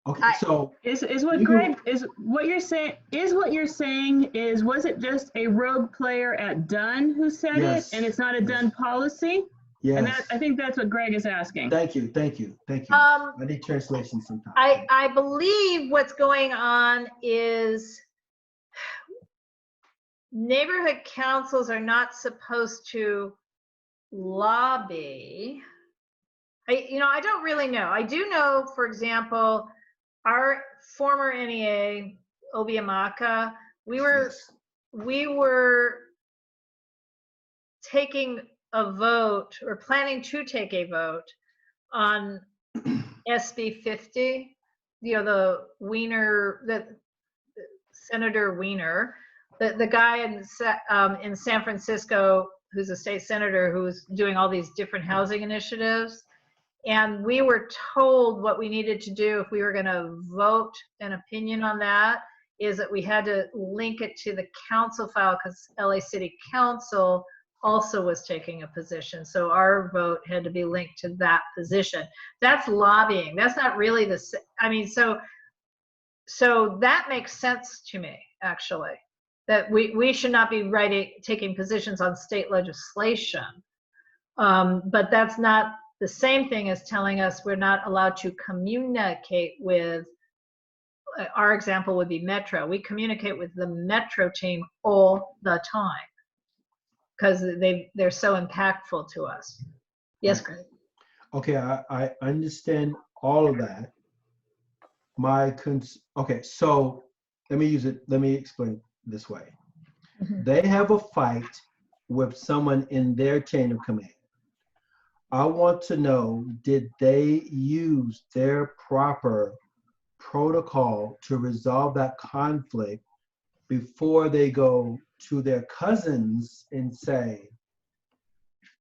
Okay, so Is what you're saying is, was it just a rogue player at Dunn who said Yes. it, and it's not a Dunn policy? And yes. I think that's what Greg is asking. Thank you. I need translation sometimes. I believe what's going on is neighborhood councils are not supposed to lobby. I don't really know. I do know, for example, our former NEA, Obiamaka, we were taking a vote, or planning to take a vote on SB 50, the Wiener, Senator Wiener, the guy in San Francisco who's a state senator who's doing all these different housing initiatives. And we were told what we needed to do if we were going to vote an opinion on that is that we had to link it to the council file, because LA City Council also was taking a position. So our vote had to be linked to that position. That's lobbying. That's not really so that makes sense to me, actually, that we should not be taking positions on state legislation. But that's not the same thing as telling us we're not allowed to communicate with, our example would be Metro. We communicate with the Metro team all the time because they're so impactful to us. Yes, Greg. Okay, I understand all of that. Okay, so let me explain this way. Mm-hmm. They have a fight with someone in their chain of command. I want to know, did they use their proper protocol to resolve that conflict before they go to their cousins and say,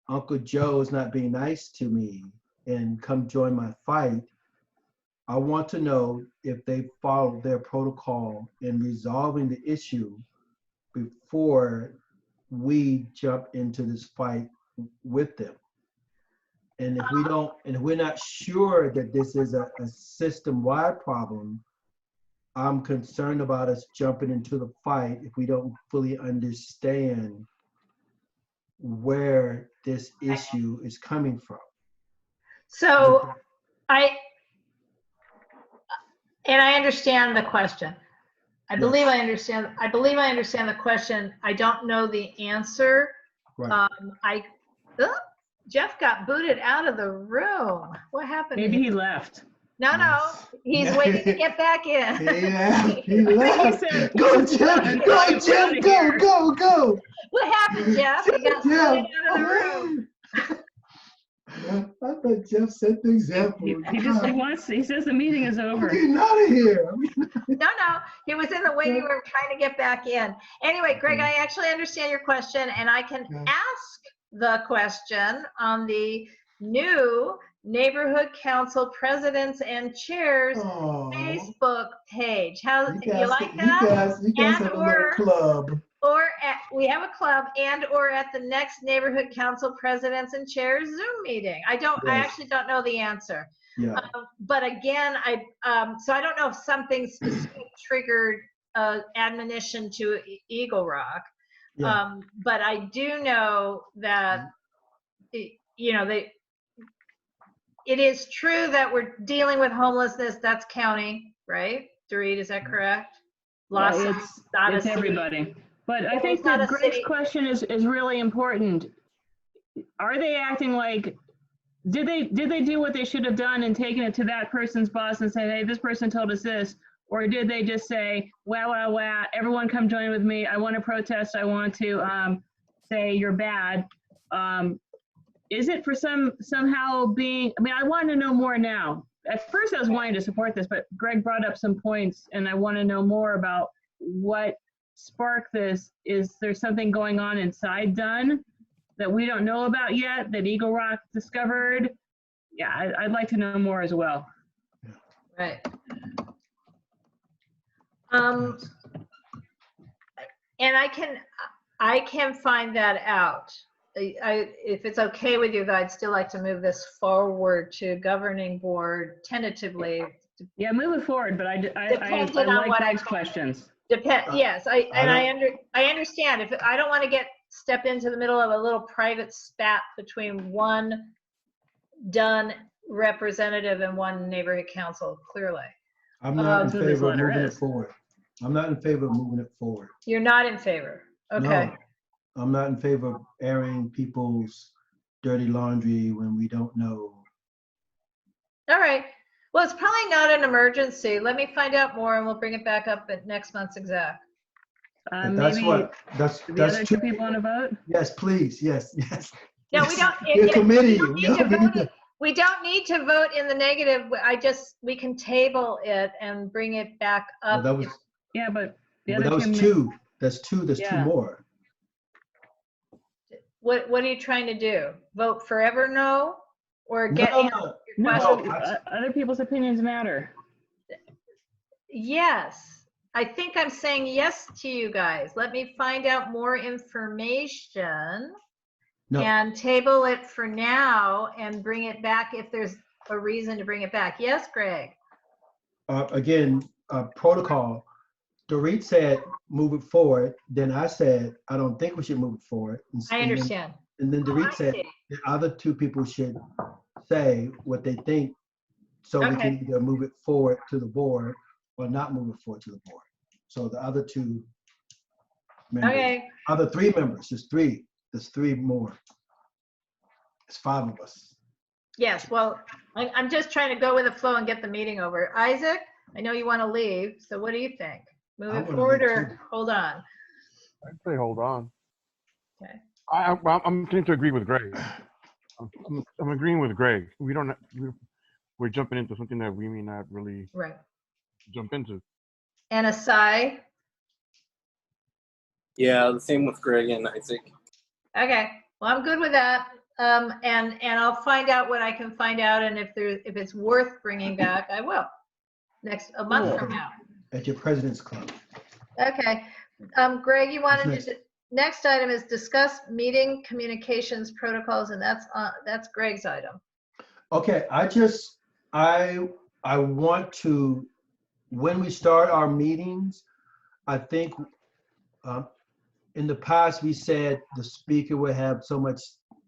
Uncle Joe is not being nice to me and come join my fight? I want to know if they followed their protocol in resolving the issue before we jump into this fight with them. And if we don't, and if we're not sure that this is a system-wide problem, I'm concerned about us jumping into the fight if we don't fully understand where this issue is coming from. So I understand the question. I believe I understand. I believe I understand the question. I don't know the answer. Right. Jeff got booted out of the room. What happened? Maybe to he him? left. No, he's waiting to get back in. Yeah, he left. said- Go, Jim! Go, Jim! Go! What happened, Jeff? You got booted Jeff! out of the room. I thought Jeff set the example. He says the meeting is I'm over. getting out of here. No, he was in the waiting room trying to get back in. Anyway, Greg, I actually understand your question, and I can ask the question on the new Neighborhood Council Presidents and Chairs Facebook page. How you like that? You guys have a little club. We have a club, or at the next Neighborhood Council Presidents and Chairs Zoom meeting. I actually don't know the answer. Yeah. But again, so I don't know if something specific triggered admonition to Eagle Rock. Yeah. But I do know that, it is true that we're dealing with homelessness. That's county, right? Dorit, is that correct? Yeah, it's everybody. But I think that Greg's question is really important. Are they acting like, did they do what they should have done and taken it to that person's boss and say, hey, this person told us this? Or did they just say, wow, everyone come join with me. I want to protest. I want to say you're bad. Is it for somehow being, I want to know more now. At first I was wanting to support this, but Greg brought up some points and I want to know more about what sparked this. Is there something going on inside Dunn that we don't know about yet that Eagle Rock discovered? Yeah, I'd like to know more as well. Right. And I can find that out. If it's okay with you, I'd still like to move this forward to governing board tentatively. Yeah, move it forward, but I Depending like on what Greg's questions. Yes, I understand. If I don't want to step into the middle of a little private spat between one Dunn representative and one neighborhood council, clearly. I'm not in So this favor of letter moving it is. forward. I'm not in favor of moving it forward. You're not in favor. Okay. No, I'm not in favor of airing people's dirty laundry when we don't know. All right. Well, it's probably not an emergency. Let me find out more and we'll bring it back up at next month's exec. But that's Maybe that's the other two two. people want to vote? Yes, please. Yes. No, we don't. Your committee. We don't need to vote in the negative. We can table it and bring it back up. Well, Yeah, but the that other was two. two. That's two. There's two Yeah. more. What are you trying to do? Vote forever no? Or get No, answers to your No, question? other people's opinions matter. Yes. I think I'm saying yes to you guys. Let me find out more information No. and table it for now and bring it back if there's a reason to bring it back. Yes, Greg? Again, protocol. Dorit said move it forward. Then I said I don't think we should move it forward. I understand. And then Oh, Dorit I said see. the other two people should say what they think, so we Okay. can either move it forward to the board or not move it forward to the board. So the other two members, Okay. other three members, there's three. There's three more. It's five of us. Yes, well, I'm just trying to go with the flow and get the meeting over. Isaac, I know you want to leave, so what do you think? Move I it wanna forward leave or too. hold on? I'd say hold on. Okay. I'm going to agree with Greg. I'm agreeing with Greg. We're jumping into something that we may not really Right. jump into. And Asai? Yeah, the same with Greg and Isaac. Okay, well, I'm good with that. And I'll find out what I can find out, and if it's worth bringing back, I will. A month from now. At your president's club. Okay, Greg, you wanted What's to, next item is discuss meeting communications protocols, and that's Greg's item. Okay, I want to, when we start our meetings, I think in the past we said the speaker would have so much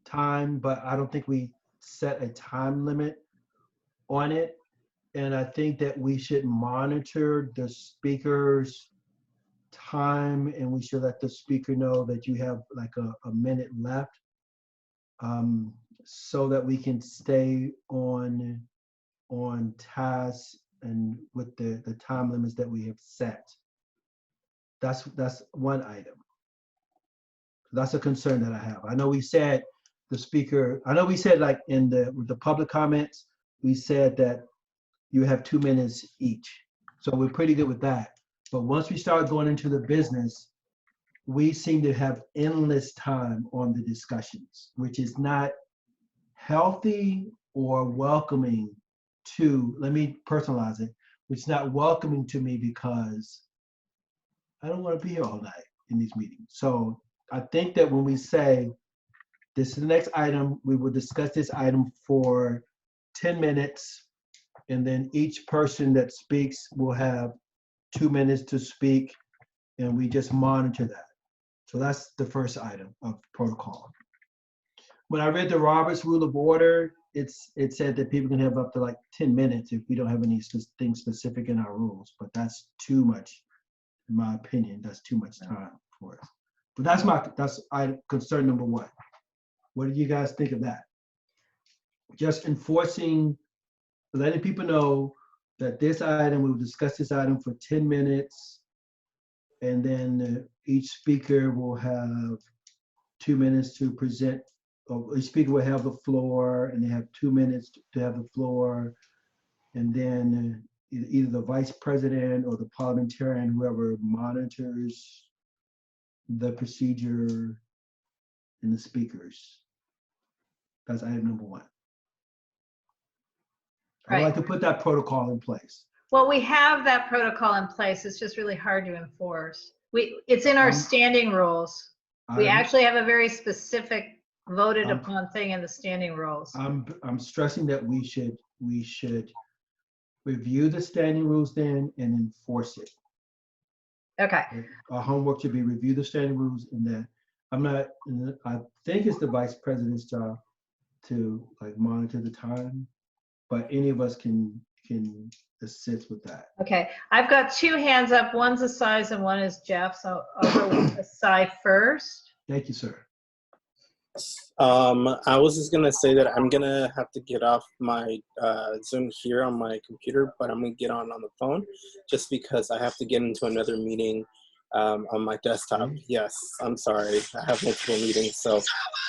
time, but I don't think we set a time limit on it. And I think that we should monitor the speaker's time, and we should let the speaker know that you have like a minute left, so that we can stay on task and with the time limits that we have set. That's one item. That's a concern that I have. I know we said the speaker, I know we said like with the public comments, we said that you have 2 minutes each. So we're pretty good with that. But once we start going into the business, we seem to have endless time on the discussions, which is not healthy or welcoming to, let me personalize it, which is not welcoming to me because I don't want to be here all night in these meetings. So I think that when we say, this is the next item, we will discuss this item for 10 minutes, and then each person that speaks will have 2 minutes to speak, and we just monitor that. So that's the first item of protocol. When I read the Roberts Rule of Order, it said that people can have up to like 10 minutes if we don't have anything specific in our rules, but that's too much, in my opinion. That's too much time for us. But that's concern number one. What do you guys think of that? Just enforcing, letting people know that this item, we will discuss this item for 10 minutes, and then each speaker will have 2 minutes to present, or each speaker will have the floor, and they have 2 minutes to have the floor, and then either the vice president or the parliamentarian, whoever monitors the procedure and the speakers. That's item number one. I'd like to put that protocol in place. Well, we have that protocol in place. It's just really hard to enforce. It's in our standing rules. We actually have a very specific voted upon thing in the standing rules. I'm stressing that we should review the standing rules then and enforce it. Okay. Our homework should be review the standing rules, and then I think it's the vice president's job to like monitor the time, but any of us can assist with that. Okay, I've got 2 hands up. One's Asai's and one is Jeff. So I'll go with Asai first. Thank you, sir. I was just gonna say that I'm gonna have to get off my Zoom here on my computer, but I'm gonna get on the phone just because I have to get into another meeting on my desktop. Yes, I'm sorry, I have multiple meetings, so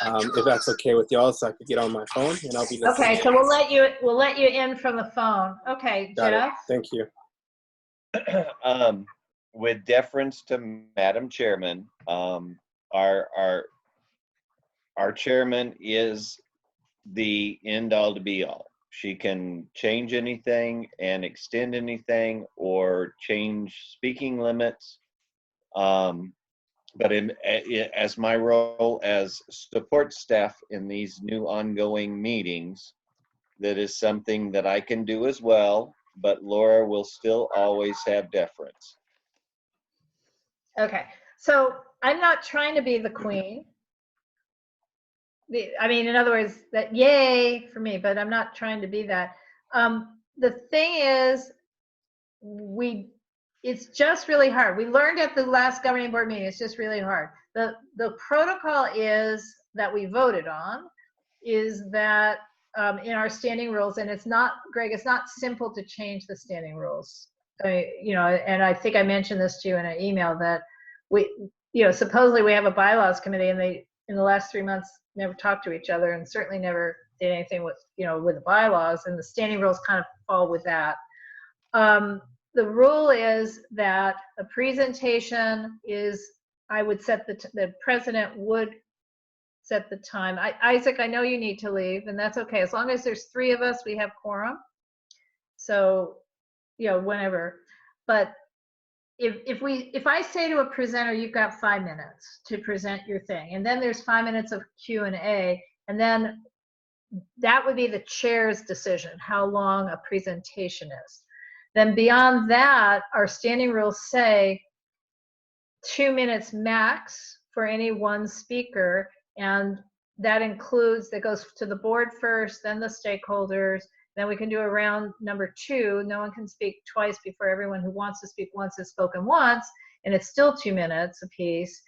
if that's okay with y'all, so I could get on my phone and I'll be listening. Okay, so we'll let you in from the phone. Okay, Got Jeff. it. Thank you. With deference to Madam Chairman, our chairman is the end all to be all. She can change anything and extend anything or change speaking limits. But as my role as support staff in these new ongoing meetings, that is something that I can do as well, but Laura will still always have deference. Okay, so I'm not trying to be the queen. I mean, in other words, that yay for me, but I'm not trying to be that. The thing is, it's just really hard. We learned at the last governing board meeting, it's just really hard. The protocol is that we voted on is that in our standing rules, and it's not, Greg, it's not simple to change the standing rules. And I think I mentioned this to you in an email that supposedly we have a bylaws committee, and they, in the last 3 months, never talked to each other, and certainly never did anything with the bylaws, and the standing rules kind of fall with that. The rule is that a presentation is, I would set the president would set the time. Isaac, I know you need to leave, and that's okay. As long as there's 3 of us, we have quorum. So, whenever. But if I say to a presenter, you've got 5 minutes to present your thing, and then there's 5 minutes of Q&A, and then that would be the chair's decision, how long a presentation is. Then beyond that, our standing rules say 2 minutes max for any one speaker, and that goes to the board first, then the stakeholders, then we can do a round number 2. No one can speak twice before everyone who wants to speak once has spoken once, and it's still 2 minutes apiece.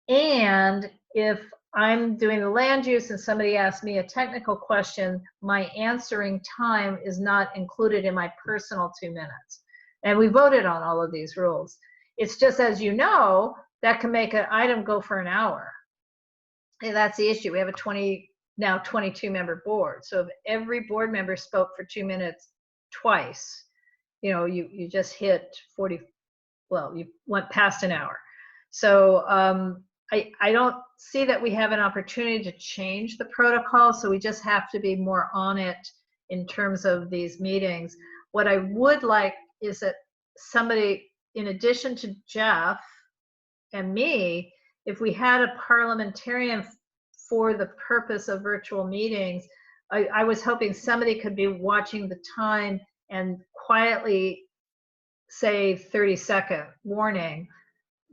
And if I'm doing the land use and somebody asks me a technical question, my answering time is not included in my personal 2 minutes. And we voted on all of these rules. It's just, as you know, that can make an item go for an hour. And that's the issue. We have a now 22 member board. So if every board member spoke for 2 minutes twice, you just hit 40, well, you went past an hour. So I don't see that we have an opportunity to change the protocol. So we just have to be more on it in terms of these meetings. What I would like is that somebody, in addition to Jeff and me, if we had a parliamentarian for the purpose of virtual meetings, I was hoping somebody could be watching the time and quietly say 30-second warning.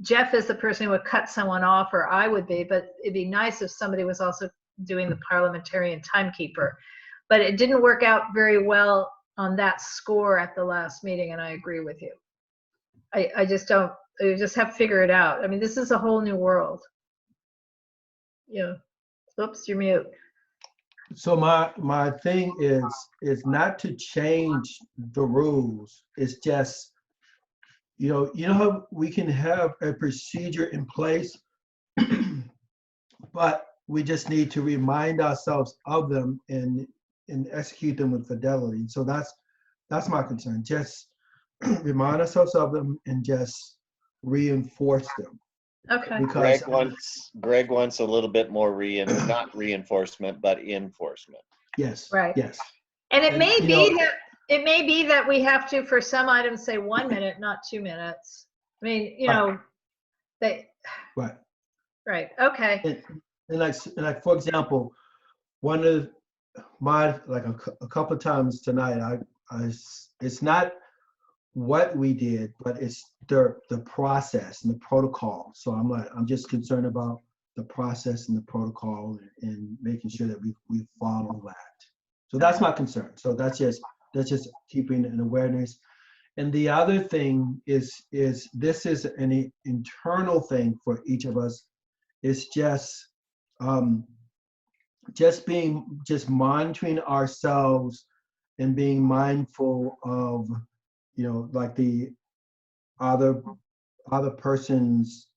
Jeff is the person who would cut someone off, or I would be, but it'd be nice if somebody was also doing the parliamentarian timekeeper. But it didn't work out very well on that score at the last meeting, and I agree with you. I just don't, you just have to figure it out. I mean, this is a whole new world. Yeah. Oops, you're mute. So my thing is not to change the rules. It's just, how we can have a procedure in place, but we just need to remind ourselves of them and execute them with fidelity. So that's my concern. Just remind ourselves of them and just reinforce them. Okay. Because Greg wants a little bit more not reinforcement, but enforcement. yes. Right. Yes. And it may be that we have to, for some items, say 1 minute, not 2 minutes. I mean, Right. Right. Okay. And like for example, one of my, like a couple of times tonight, it's not what we did, but it's the process and the protocol. So I'm just concerned about the process and the protocol and making sure that we follow that. So that's my concern. So that's just keeping an awareness. And the other thing is this is an internal thing for each of us. It's just monitoring ourselves and being mindful of, like the other person's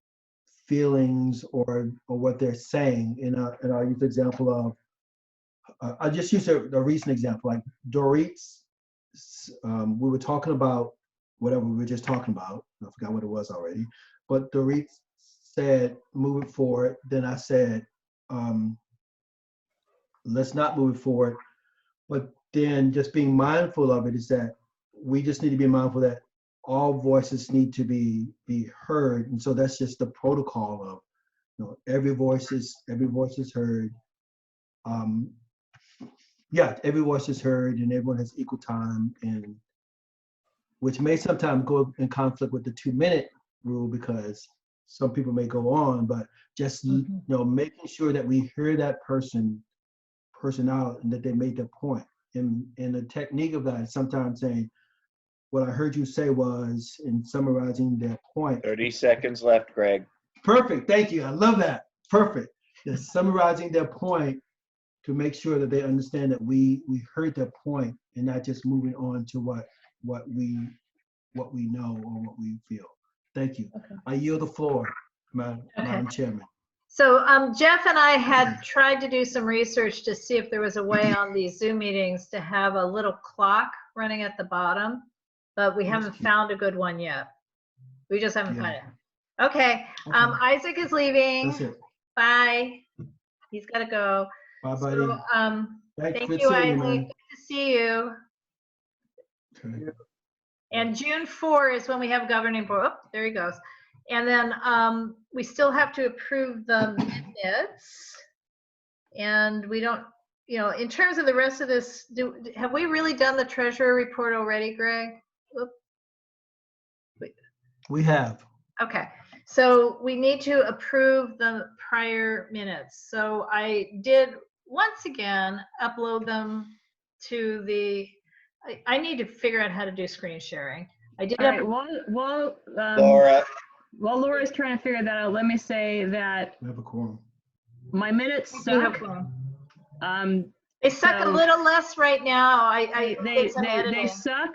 feelings or what they're saying. And I'll use the example of, I'll just use a recent example, like Dorit's, we were talking about whatever we were just talking about. I forgot what it was already, but Dorit said, move it forward. Then I said, let's not move it forward. But then just being mindful of it is that we just need to be mindful that all voices need to be heard. And so that's just the protocol of, every voice is heard. Every voice is heard and everyone has equal time, and which may sometimes go in conflict with the 2 minute rule because some people may go on, but just making sure that we hear that person out and that they made their point. And the technique of that is sometimes saying, what I heard you say was, in summarizing their point. 30 seconds left, Greg. Perfect, thank you, I love that, perfect. Just summarizing their point to make sure that they understand that we heard their point and not just moving on to what we know or what we feel. Thank you. Okay. I yield the floor, Madam Chairman. So Jeff and I had tried to do some research to see if there was a way on these Zoom meetings to have a little clock running at the bottom, but we haven't found a good one yet. We just haven't found it. Okay. Isaac is leaving. That's it. Bye. He's got to go. Bye, buddy. So, thank you, Isaac. Good to see you. Okay. And June 4 is when we have governing board. Oh, there he goes. And then we still have to approve the minutes. And we don't, in terms of the rest of this, have we really done the treasurer report already, Greg? Oops. We have. Okay. So we need to approve the prior minutes. So I did once again upload them to the, I need to figure out how to do screen sharing. I did. All right, well, Laura, While Laura's trying to figure that out, let me say that We have a quorum. my minutes We do have suck. one. They suck a So little less right now. I did some they editing. suck.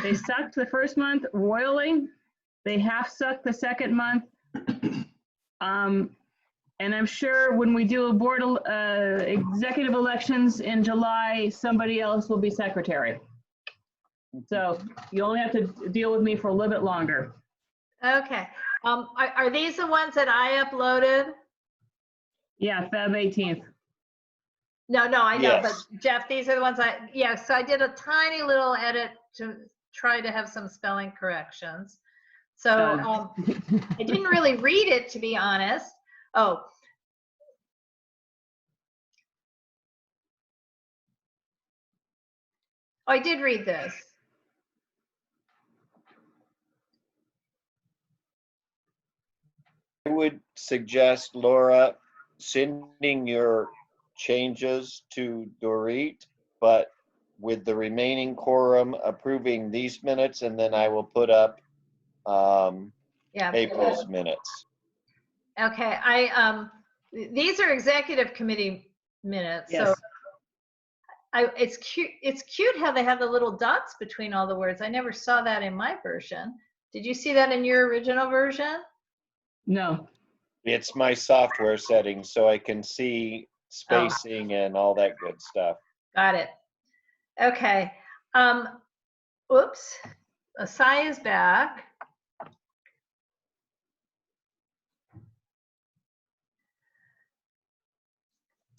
They sucked the first month royally. They half sucked the second month. And I'm sure when we do a board executive elections in July, somebody else will be secretary. So you only have to deal with me for a little bit longer. Okay. Are these the ones that I uploaded? Yeah, Feb 18th. No, I know, Yes. but Jeff, these are the ones so I did a tiny little edit to try to have some spelling corrections. So I didn't really read it, to be honest. Oh. I did read this. I would suggest, Laura, sending your changes to Dorit, but with the remaining quorum approving these minutes, and then I will put up Yeah. April's minutes. Okay, these are executive committee minutes, so Yes. it's cute how they have the little dots between all the words. I never saw that in my version. Did you see that in your original version? No. It's my software settings, so I can see spacing and all that good stuff. Got it. Okay. Oops. Asai is back.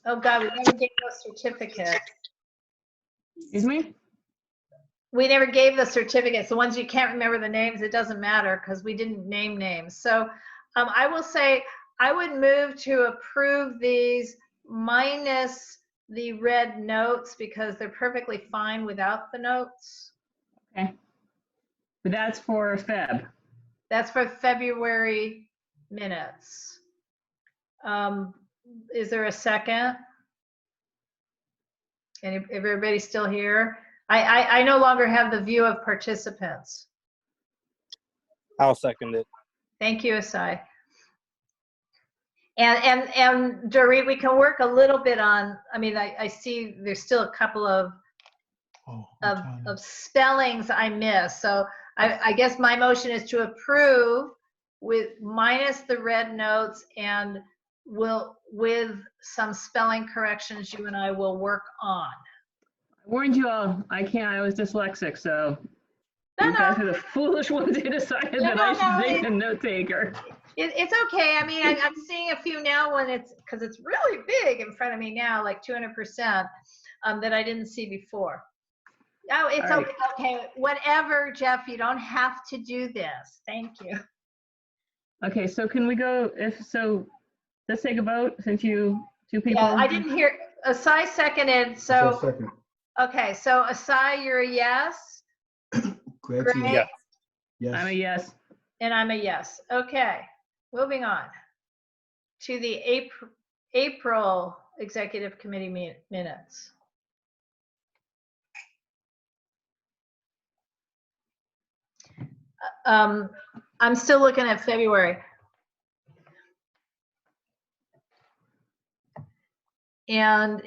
Oh God, we never gave those certificates. Excuse me? We never gave the certificates. The ones you can't remember the names, it doesn't matter because we didn't name names. So I will say I would move to approve these minus the red notes because they're perfectly fine without the notes. Okay. But that's for Feb. That's for February minutes. Is there a second? And if everybody's still here, I no longer have the view of participants. I'll second it. Thank you, Asai. And Dorit, we can work a little bit on, I mean, I see there's still a couple of spellings I missed. So I guess my motion is to approve with minus the red notes and with some spelling corrections you and I will work on. I warned you all, I was dyslexic, so you guys are the foolish ones who decided that I should be a note taker. It's okay. I mean, I'm seeing a few now when because it's really big in front of me now, like 200%, that I didn't see before. Oh, it's okay. Okay, whatever, Jeff. You don't have to do this. Thank you. Okay, so can we go? Let's take a vote since two people. Yeah, I didn't hear. Asai seconded. So Second. okay, so Asai, you're a yes. Greg, Great. yes. I'm a yes. And I'm a yes. Okay, moving on to the April Executive Committee minutes. I'm still looking at February. And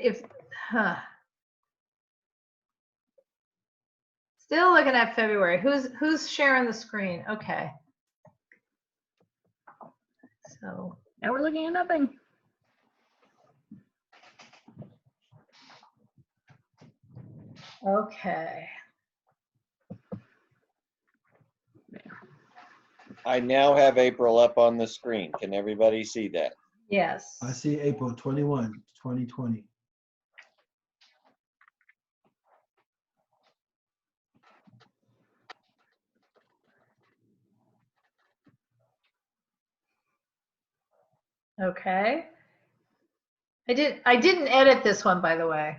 still looking at February. Who's sharing the screen? Okay. So now we're looking at nothing. Okay. I now have April up on the screen. Can everybody see that? Yes. I see April 21, 2020. Okay. I didn't edit this one, by the way.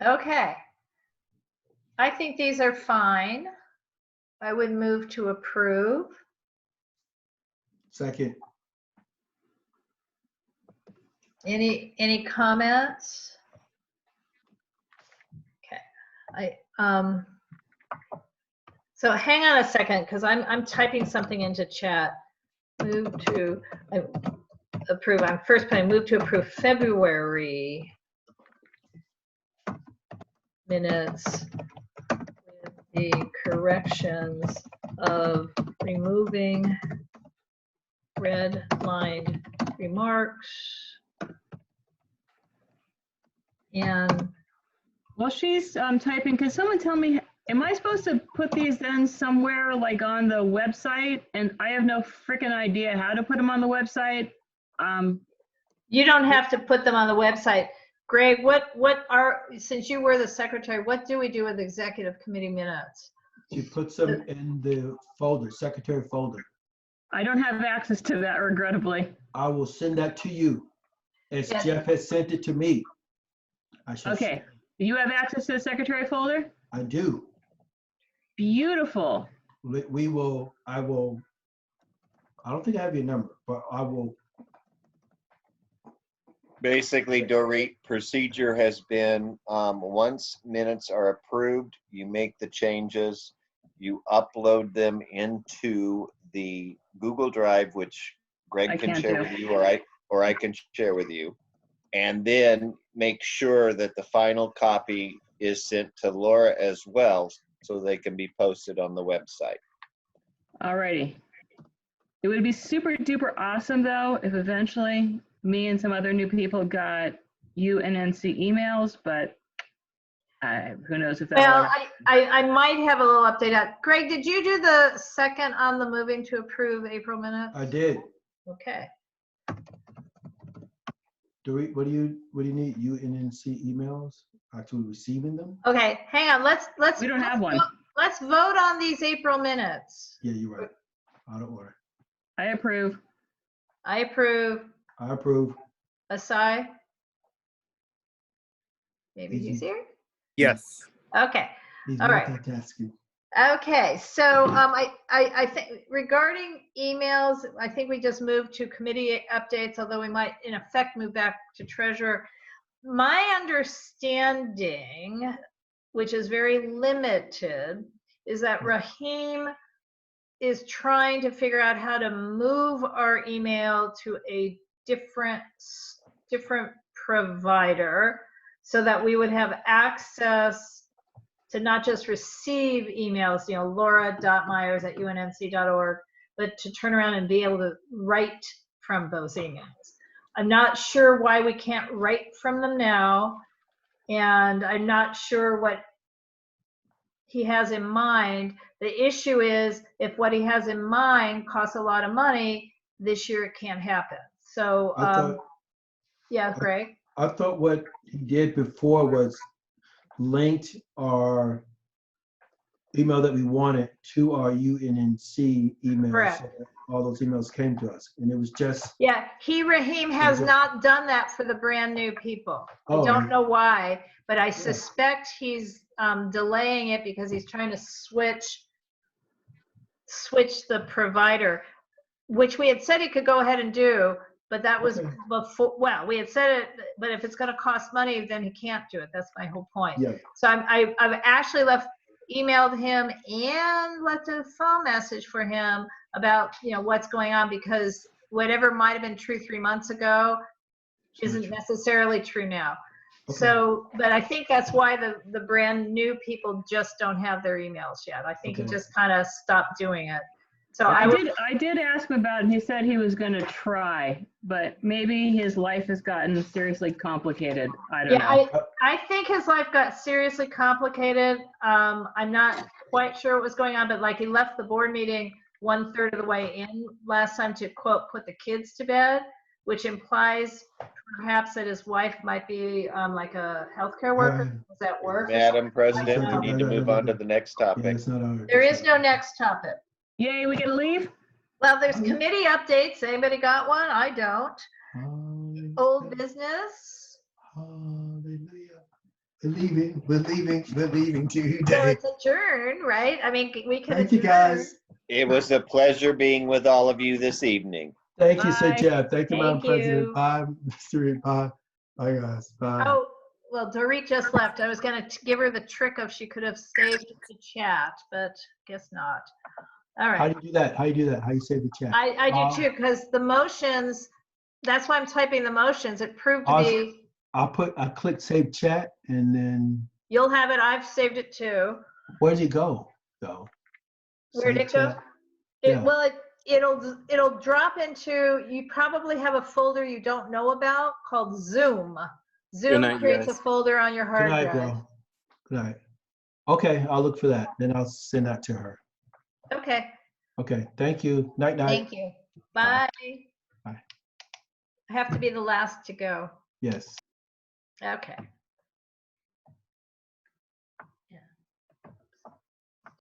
Okay. I think these are fine. I would move to approve. Second. Any comments? Okay, so hang on a second, because I'm typing something into chat. Move to approve. I'm first putting move to approve February minutes with the corrections of removing red lined remarks and While she's typing, can someone tell me, am I supposed to put these then somewhere like on the website? And I have no freaking idea how to put them on the website. you don't have to put them on the website. Greg, since you were the secretary, what do we do with executive committee minutes? She puts them in the folder, secretary folder. I don't have access to that, regrettably. I will send that to you, as Yes. Jeff has sent it to me. I should Okay. say. Do you have access to the secretary folder? I do. Beautiful. I don't think I have your number, but I will. Basically, Dorit, procedure has been, once minutes are approved, you make the changes, you upload them into the Google Drive, which I Greg can can't share do. with you, or I can share with you. And then make sure that the final copy is sent to Laura as well, so they can be posted on the website. Alrighty. It would be super duper awesome though if eventually me and some other new people got Unnc emails, but who knows if that Well, will I might have a little update on. Greg, did you do the second on the moving to approve April minutes? I did. Okay. What do you need? UNNC emails? Actually receiving them? Okay, hang on. Let's We don't have one. Let's vote on these April minutes. Yeah, you're right. Out of order. I approve. I approve. I approve. Asai? Maybe Easy. he's here? Yes. Okay. He's All right. multitasking. Okay, so I think regarding emails, I think we just moved to committee updates, although we might in effect move back to treasurer. My understanding, which is very limited, is that Raheem is trying to figure out how to move our email to a different provider so that we would have access to not just receive emails, laura.myers@unnc.org, but to turn around and be able to write from those emails. I'm not sure why we can't write from them now, and I'm not sure what he has in mind. The issue is if what he has in mind costs a lot of money, this year it can't happen. So, yeah, Greg? I thought what he did before was linked our email that we wanted to our UNNC email. Correct. So that all those emails came to us, and it was just. Yeah, Raheem has Mhm. not done that for the brand new people. I Oh, don't yeah. know why, but I suspect he's delaying it because he's trying to switch the provider, which we had said he could go ahead and do, but that was Okay. before. Well, we had said it, but if it's going to cost money, then he can't do it. That's my whole point. Yeah. So I've actually emailed him and left a phone message for him about what's going on, because whatever might have been true 3 months ago isn't necessarily true now. Okay. So, but I think that's why the brand new people just don't have their emails yet. I think he Okay. just kind of stopped doing it. So I did ask him about it, and he said he was going to try, but maybe his life has gotten seriously complicated. I don't know. I think his life got seriously complicated. I'm not quite sure what was going on, but he left the board meeting 1/3 of the way in last time to, quote, put the kids to bed, which implies perhaps that his wife might be like a healthcare worker. Does that work? Madam President, we need to move on to the next Yeah, topic. it's not ours. There is no next topic. Yay, we get to leave? Well, there's committee updates. Anybody got one? I don't. Hallelujah. Old business. Hallelujah. We're leaving So today. it's adjourned, right? I mean, we could. Thank you, guys. It was a pleasure being with all of you this evening. Thank you, Sir Bye. Jeff. Thank you, Madam Thank President. you. Bye, Mr. Reed. Bye. Bye, guys. Bye. Oh, well, Dorit just left. I was going to give her the trick of she could have saved the chat, but guess not. All How right. do you do that? How do you do that? How you save the chat? I do too, because the motions, that's why I'm typing the motions. It proved to Awesome. be, I click save chat and then you'll have it. I've saved it too. where does it go though? Where'd Save it go? chat? Yeah. Well, it'll drop into, you probably have a folder you don't know about called Zoom. Zoom night, creates a guys. folder on your Good hard night, drive. bro. Good night. Okay, I'll look for that. Then I'll send that to her. Okay, Okay, thank you. Night, night. thank you. Bye. Bye. I have to be the last to go. Yes. Okay.